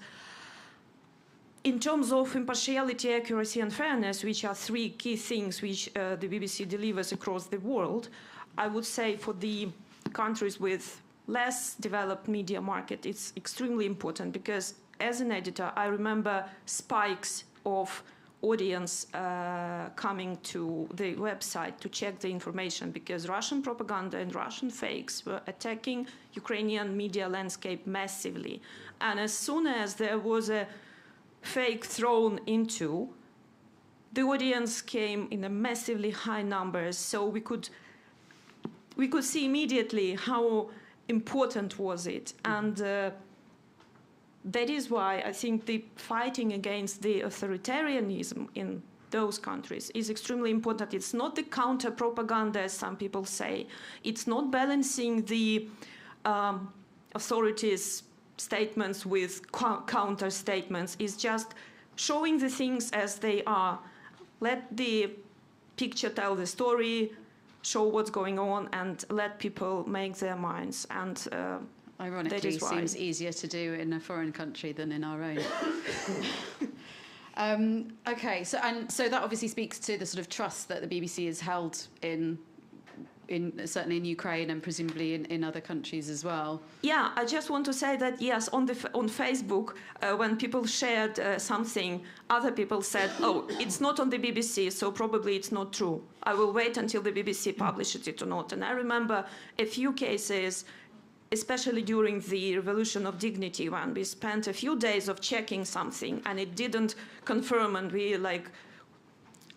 in terms of impartiality, accuracy, and fairness, which are three key things which the BBC delivers across the world, I would say for the countries with less developed media market, it's extremely important, because as an editor, I remember spikes of audience coming to the website to check the information, because Russian propaganda and Russian fakes were attacking Ukrainian media landscape massively. And as soon as there was a fake thrown into, the audience came in a massively high numbers, so we could see immediately how important was it. And that is why I think the fighting against the authoritarianism in those countries is extremely important. It's not the counter-propaganda, as some people say. It's not balancing the authorities' statements with counter-statements. It's just showing the things as they are. Let the picture tell the story, show what's going on, and let people make their minds. And ironically, seems easier to do in a foreign country than in our own. Okay, so that obviously speaks to the sort of trust that the BBC has held in certainly in Ukraine and presumably in other countries as well. Yeah, I just want to say that yes, on Facebook, when people shared something, other people said, "Oh, it's not on the BBC, so probably it's not true. I will wait until the BBC publishes it or not." And I remember a few cases, especially during the Revolution of Dignity, when we spent a few days of checking something and it didn't confirm, and we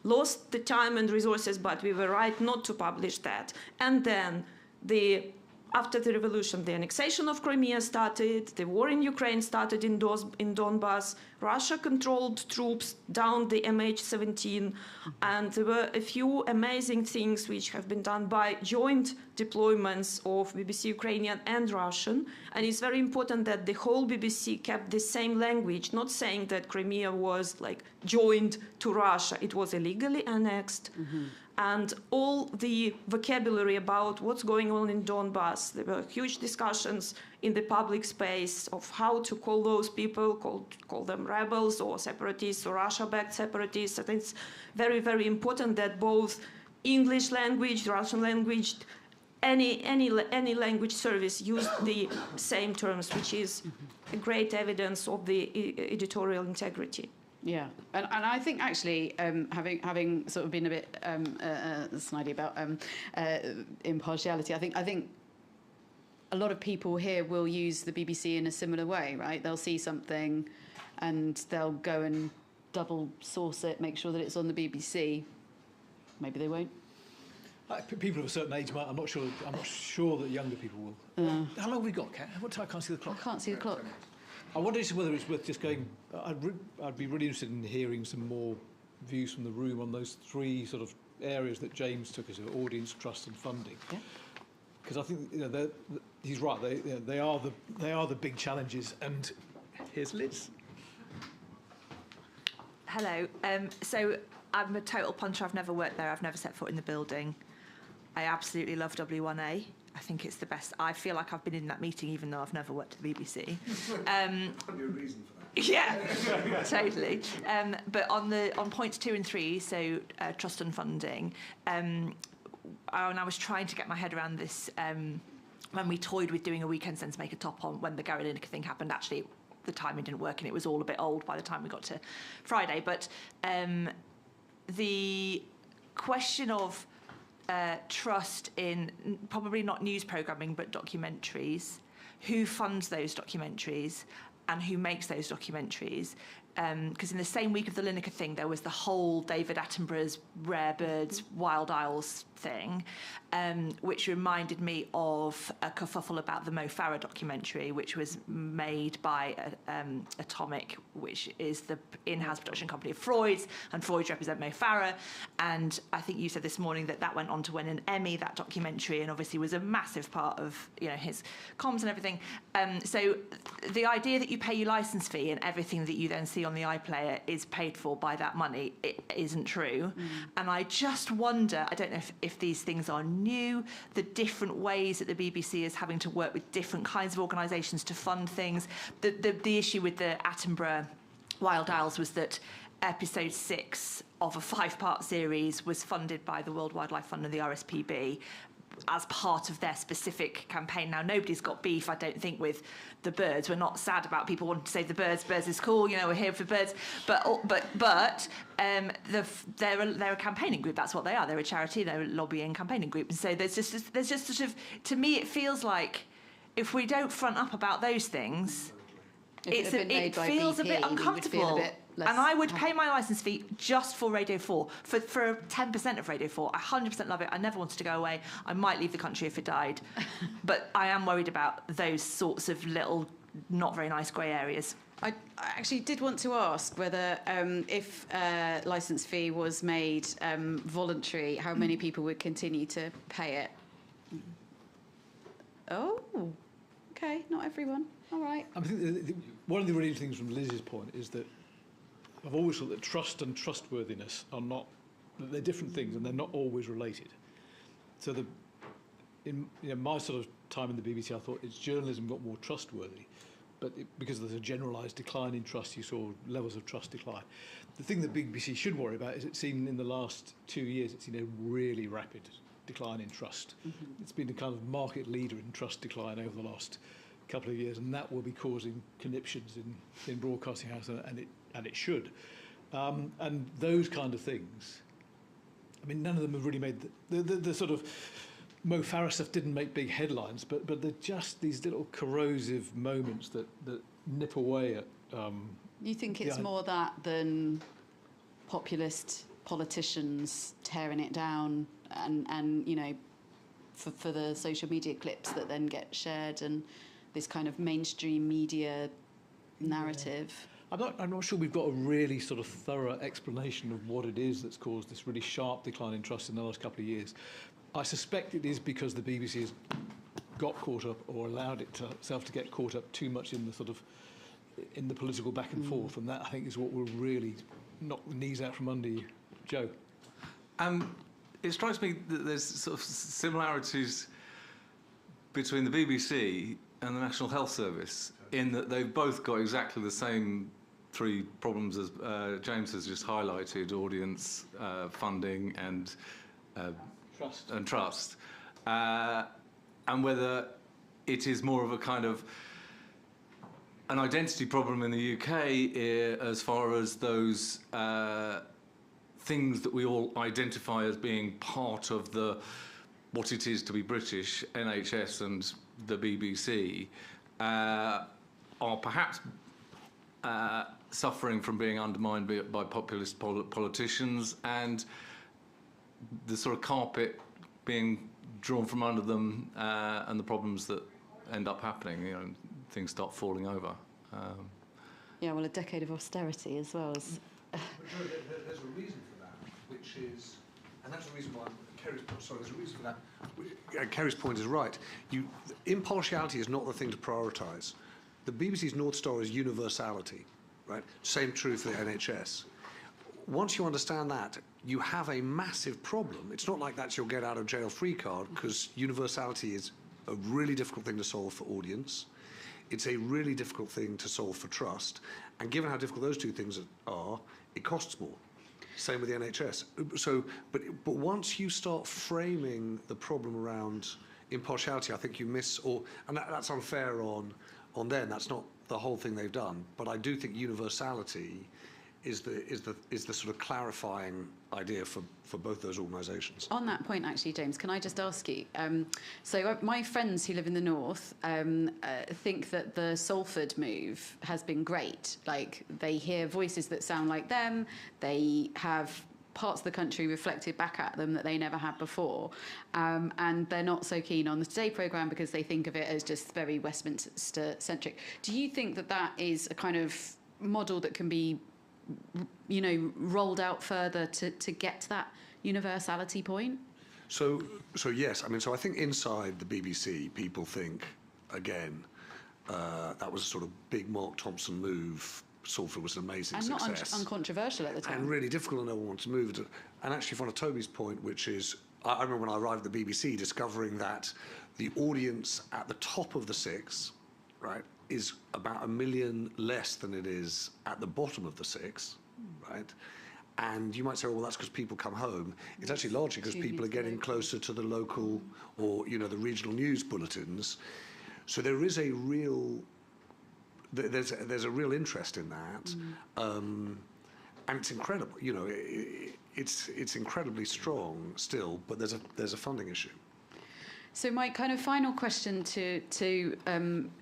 lost the time and resources, but we were right not to publish that. And then the after the revolution, the annexation of Crimea started, the war in Ukraine started in Donbass, Russia controlled troops down the MH17, and there were a few amazing things which have been done by joint deployments of BBC Ukrainian and Russian. And it's very important that the whole BBC kept the same language, not saying that Crimea was like joined to Russia. It was illegally annexed. And all the vocabulary about what's going on in Donbass, there were huge discussions in the public space of how to call those people, call them rebels or separatists or Russia-backed separatists. I think it's very, very important that both English language, Russian language, any language service use the same terms, which is a great evidence of the editorial integrity. Yeah, and I think actually, having sort of been a bit snidey about impartiality, I think a lot of people here will use the BBC in a similar way, right? They'll see something, and they'll go and double source it, make sure that it's on the BBC. Maybe they won't. People of a certain age might. I'm not sure that younger people will. How long have we got, Kat? What time? I can't see the clock. I can't see the clock. I wonder whether it's worth just going. I'd be really interested in hearing some more views from the room on those three sort of areas that James took as audience, trust, and funding. Yeah. Because I think he's right. They are the big challenges. And here's Liz. Hello. So I'm a total punter. I've never worked there. I've never set foot in the building. I absolutely love W1A. I think it's the best. I feel like I've been in that meeting even though I've never worked at the BBC. Probably a reason for that. Yeah, totally. But on points 2 and 3, so trust and funding, and I was trying to get my head around this when we toyed with doing a Weekend Sense Make a Top on when the Gary Lineker thing happened. Actually, the timing didn't work and it was all a bit old by the time we got to Friday. But the question of trust in probably not news programming but documentaries, who funds those documentaries and who makes those documentaries, because in the same week of the Lineker thing there was the whole David Attenborough's Rare Birds Wild Isles thing, which reminded me of a kerfuffle about the Mo Farah documentary, which was made by Atomic, which is the in-house production company of Freud's, and Freud's represent Mo Farah. And I think you said this morning that went on to win an Emmy, that documentary, and obviously was a massive part of his comms and everything. So the idea that you pay your license fee and everything that you then see on the iPlayer is paid for by that money, it isn't true. And I just wonder, I don't know if these things are new, the different ways that the BBC is having to work with different kinds of organisations to fund things. The issue with the Attenborough Wild Isles was that episode 6 of a 5-part series was funded by the World Wildlife Fund and the RSPB as part of their specific campaign. Now, nobody's got beef, I don't think, with the birds. We're not sad about people wanting to save the birds. Birds is cool, we're here for birds. But they're a campaigning group. That's what they are. They're a charity. They're a lobbying campaigning group. And so there's just sort of, to me, it feels like if we don't front up about those things, it feels a bit uncomfortable. And I would pay my licence fee just for Radio 4, for 10% of Radio 4. I 100% love it. I never wanted to go away. I might leave the country if it died. But I am worried about those sorts of little, not very nice grey areas. I actually did want to ask whether if licence fee was made voluntary, how many people would continue to pay it? Oh, OK, not everyone. All right. I think one of the really interesting things from Liz's point is that I've always thought that trust and trustworthiness are not, they're different things and they're not always related. So in my sort of time in the BBC, I thought its journalism got more trustworthy, but because there's a generalised decline in trust, you saw levels of trust decline. The thing that BBC should worry about is it's seen in the last 2 years, it's seen a really rapid decline in trust. It's been a kind of market leader in trust decline over the last couple of years, and that will be causing conniptions in Broadcasting House, and it should. And those kind of things, I mean, none of them have really made the sort of Mo Farah stuff didn't make big headlines, but they're just these little corrosive moments that nip away at. You think it's more that than populist politicians tearing it down and for the social media clips that then get shared and this kind of mainstream media narrative. I'm not sure we've got a really sort of thorough explanation of what it is that's caused this really sharp decline in trust in the last couple of years. I suspect it is because the BBC has got caught up or allowed itself to get caught up too much in the sort of in the political back and forth, and that I think is what will really knock the knees out from under you. Joe? It strikes me that there's sort of similarities between the BBC and the National Health Service in that they've both got exactly the same three problems as James has just highlighted: audience, funding, and trust. And whether it is more of a kind of an identity problem in the UK as far as those things that we all identify as being part of what it is to be British, NHS and the BBC, are perhaps suffering from being undermined by populist politicians, and the sort of carpet being drawn from under them, and the problems that end up happening, things start falling over. Yeah, well, a decade of austerity as well as... There's a reason for that, which is, and that's the reason why there's a reason for that. Kerry's point is right. Impartiality is not the thing to prioritise. The BBC's North Star is universality, right? Same true for the NHS. Once you understand that, you have a massive problem. It's not like that's your get out of jail free card, because universality is a really difficult thing to solve for audience. It's a really difficult thing to solve for trust. And given how difficult those two things are, it costs more. Same with the NHS. So, but once you start framing the problem around impartiality, I think you miss, and that's unfair on them. That's not the whole thing they've done. But I do think universality is the sort of clarifying idea for both those organisations. On that point, actually, James, can I just ask you? So my friends who live in the north think that the Salford move has been great. Like, they hear voices that sound like them. They have parts of the country reflected back at them that they never had before. And they're not so keen on the Today programme because they think of it as just very Westminster-centric. Do you think that that is a kind of model that can be rolled out further to get to that universality point? So yes, so I think inside the BBC, people think, again, that was a sort of big Mark Thompson move. Salford was an amazing success. And not uncontroversial at the time. And really difficult, and no one wanted to move. And actually, from Toby's point, which is, I remember when I arrived at the BBC, discovering that the audience at the top of the six, right, is about 1 million less than it is at the bottom of the six, right? And you might say, well, that's because people come home. It's actually largely because people are getting closer to the local or, the regional news bulletins. So there is a real, there's a real interest in that. And it's incredible, it's incredibly strong still, but there's a funding issue. So my kind of final question to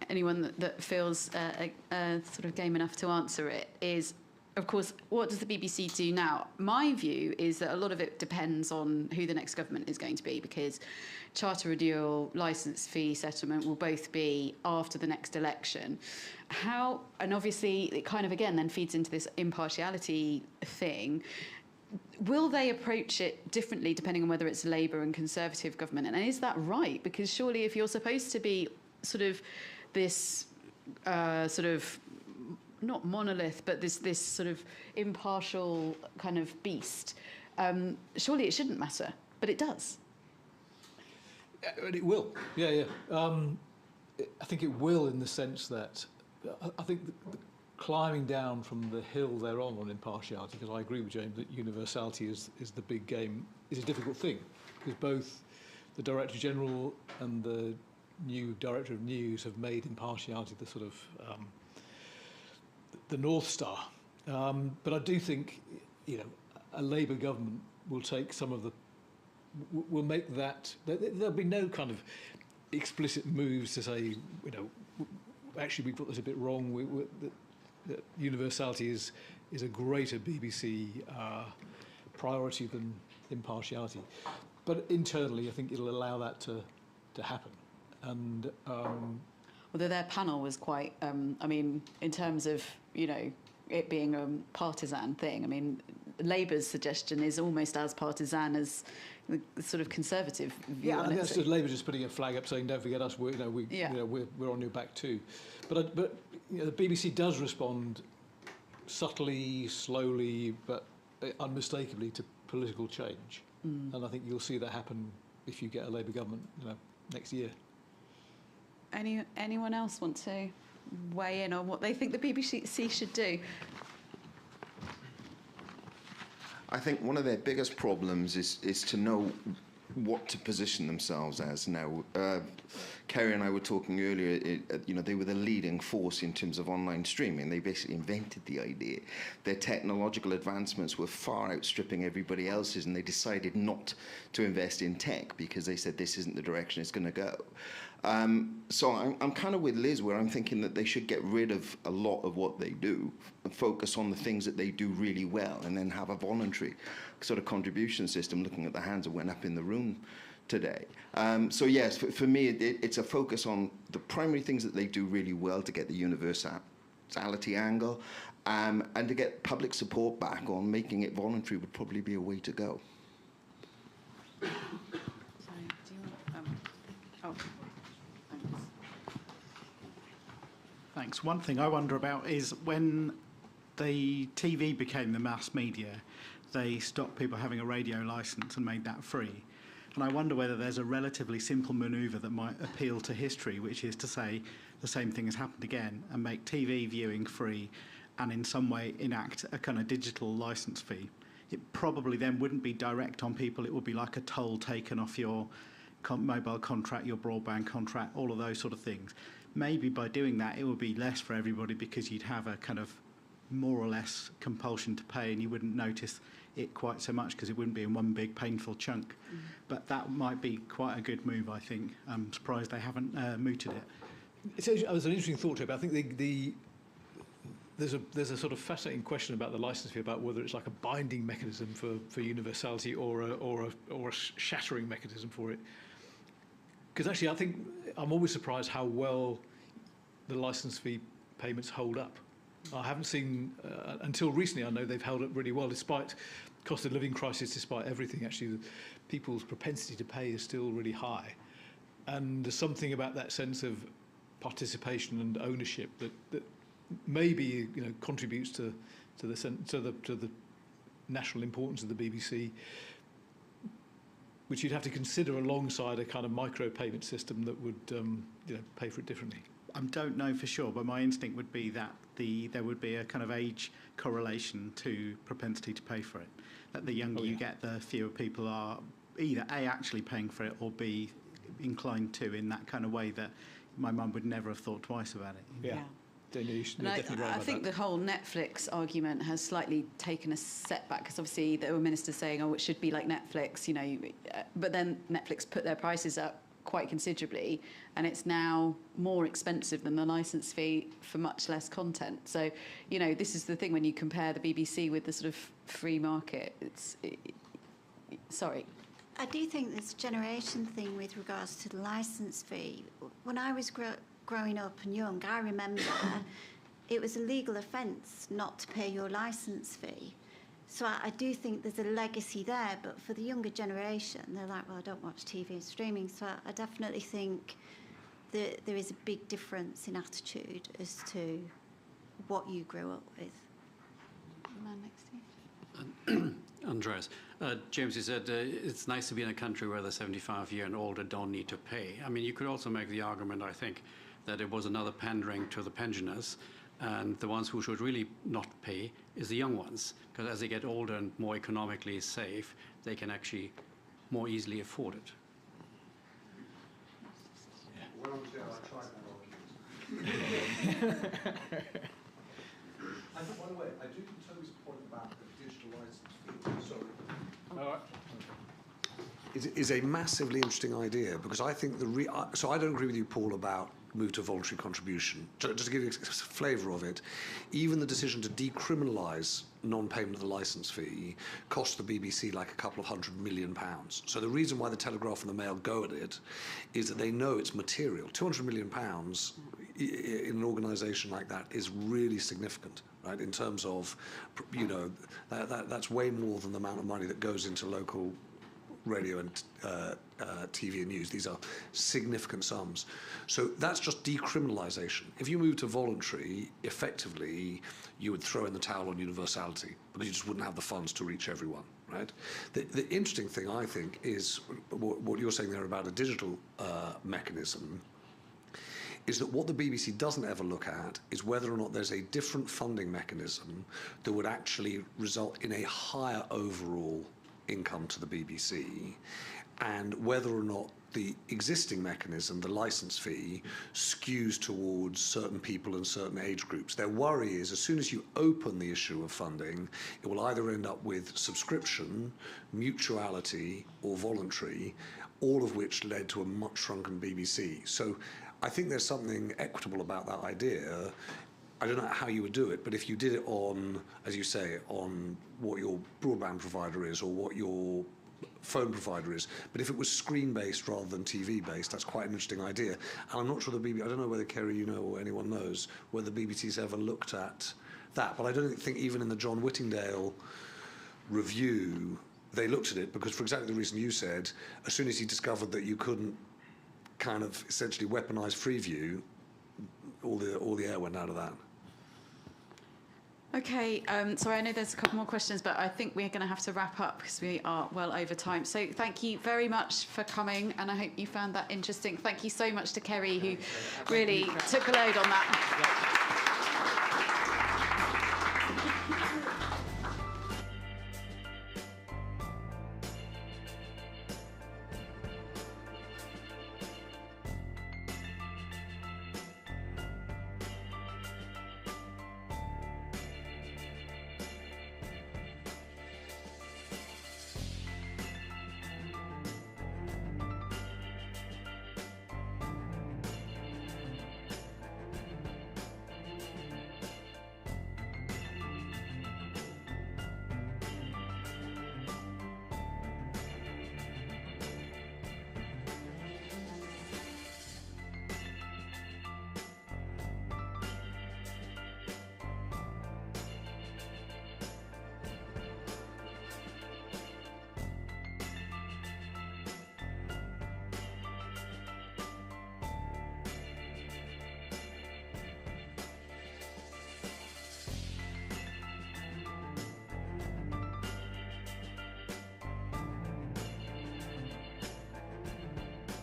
anyone that feels sort of game enough to answer it is, of course, what does the BBC do now? My view is that a lot of it depends on who the next government is going to be, because charter renewal, licence fee settlement will both be after the next election. And obviously it kind of again then feeds into this impartiality thing. Will they approach it differently depending on whether it's a Labour and Conservative government? And is that right? Because surely if you're supposed to be sort of this sort of, not monolith, but this sort of impartial kind of beast, surely it shouldn't matter, but it does. It will, yeah. I think it will in the sense that I think the climbing down from the hill they're on impartiality, because I agree with James that universality is the big game, is a difficult thing, because both the Director General and the new Director of News have made impartiality the sort of the North Star. But I do think, a Labour government will take some of will make that, there'll be no kind of explicit moves to say, actually we've got this a bit wrong, that universality is a greater BBC priority than impartiality. but internally, I think it'll allow that to happen. And although their panel was quite, I mean, in terms of, you know, it being a partisan thing, I mean, Labour's suggestion is almost as partisan as the sort of Conservative view. Yeah, I think that's just Labour just putting a flag up saying, don't forget us, we're on your back too. But you know, the BBC does respond subtly, slowly, but unmistakably to political change. And I think you'll see that happen if you get a Labour government, you know, next year. Anyone else want to weigh in on what they think the BBC should do? I think one of their biggest problems is to know what to position themselves as now. Kerry and I were talking earlier, you know, they were the leading force in terms of online streaming. They basically invented the idea. Their technological advancements were far outstripping everybody else's, and they decided not to invest in tech because they said this isn't the direction it's going to go. So I'm kind of with Liz, where I'm thinking that they should get rid of a lot of what they do and focus on the things that they do really well, and then have a voluntary sort of contribution system, looking at the hands that went up in the room today. So yes, for me, it's a focus on the primary things that they do really well to get the universality angle, and to get public support back on making it voluntary would probably be a way to go. Sorry, do you want, oh. Thanks. One thing I wonder about is when the TV became the mass media, they stopped people having a radio licence and made that free. And I wonder whether there's a relatively simple manoeuvre that might appeal to history, which is to say the same thing has happened again, and make TV viewing free and in some way enact a kind of digital licence fee. It probably then wouldn't be direct on people. It would be like a toll taken off your mobile contract, your broadband contract, all of those sort of things. Maybe by doing that, it would be less for everybody because you'd have a kind of more or less compulsion to pay, and you wouldn't notice it quite so much because it wouldn't be in one big painful chunk. But that might be quite a good move, I think. I'm surprised they haven't mooted it. It was an interesting thought, Toby. I think there's a sort of fascinating question about the licence fee, about whether it's like a binding mechanism for universality or a shattering mechanism for it. Because actually, I think I'm always surprised how well the licence fee payments hold up. I haven't seen, until recently, I know they've held up really well, despite cost of living crisis, despite everything. Actually, people's propensity to pay is still really high. And there's something about that sense of participation and ownership that maybe, you know, contributes to the national importance of the BBC, which you'd have to consider alongside a kind of micro-payment system that would you know, pay for it differently. I don't know for sure, but my instinct would be that there would be a kind of age correlation to propensity to pay for it. That the younger you get, the fewer people are either A, actually paying for it, or B, inclined to in that kind of way that my mum would never have thought twice about it. Yeah. And I think the whole Netflix argument has slightly taken a setback, because obviously there were ministers saying, oh, it should be like Netflix, you know, but then Netflix put their prices up quite considerably, and it's now more expensive than the licence fee for much less content. So, you know, this is the thing when you compare the BBC with the sort of free market. Sorry. I do think there's a generation thing with regards to the licence fee. When I was growing up and young, I remember it was a legal offence not to pay your licence fee. So I do think there's a legacy there, but for the younger generation, they're like, well, I don't watch TV and streaming. So I definitely think that there is a big difference in attitude as to what you grew up with. The man next to you. Andreas, James, you said it's nice to be in a country where the 75-year and older don't need to pay. I mean, you could also make the argument, I think, that it was another pandering to the pensioners, and the ones who should really not pay is the young ones, because as they get older and more economically safe, they can actually more easily afford it. Well, I tried that argument. And by the way, I do think Toby's point about the digital license fee, sorry. Is a massively interesting idea, because I think so I don't agree with you, Paul, about move to voluntary contribution. Just to give you a flavour of it, even the decision to decriminalise non-payment of the licence fee cost the BBC like a couple of £100 million. So the reason why the Telegraph and the Mail go at it is that they know it's material. £200 million in an organisation like that is really significant, right? In terms of, you know, that's way more than the amount of money that goes into local radio and TV and news. These are significant sums. So that's just decriminalisation. If you move to voluntary, effectively, you would throw in the towel on universality, because you just wouldn't have the funds to reach everyone, right? The interesting thing, I think, is what you're saying there about a digital mechanism, is that what the BBC doesn't ever look at is whether or not there's a different funding mechanism that would actually result in a higher overall income to the BBC, and whether or not the existing mechanism, the licence fee, skews towards certain people and certain age groups. Their worry is as soon as you open the issue of funding, it will either end up with subscription, mutuality or voluntary, all of which led to a much shrunken BBC. So I think there's something equitable about that idea. I don't know how you would do it, but if you did it on, as you say, on what your broadband provider is or what your phone provider is, but if it was screen-based rather than TV-based, that's quite an interesting idea. And I'm not sure the BBC, I don't know whether Kerry, you know, or anyone knows, whether the BBC's ever looked at that, but I don't think even in the John Whittingdale review, they looked at it, because for exactly the reason you said, as soon as he discovered that you couldn't kind of essentially weaponise Freeview, all the air went out of that. Okay, sorry, I know there's a couple more questions, but I think we're going to have to wrap up because we are well over time. So thank you very much for coming, and I hope you found that interesting. Thank you so much to Kerry, who really took a load on that.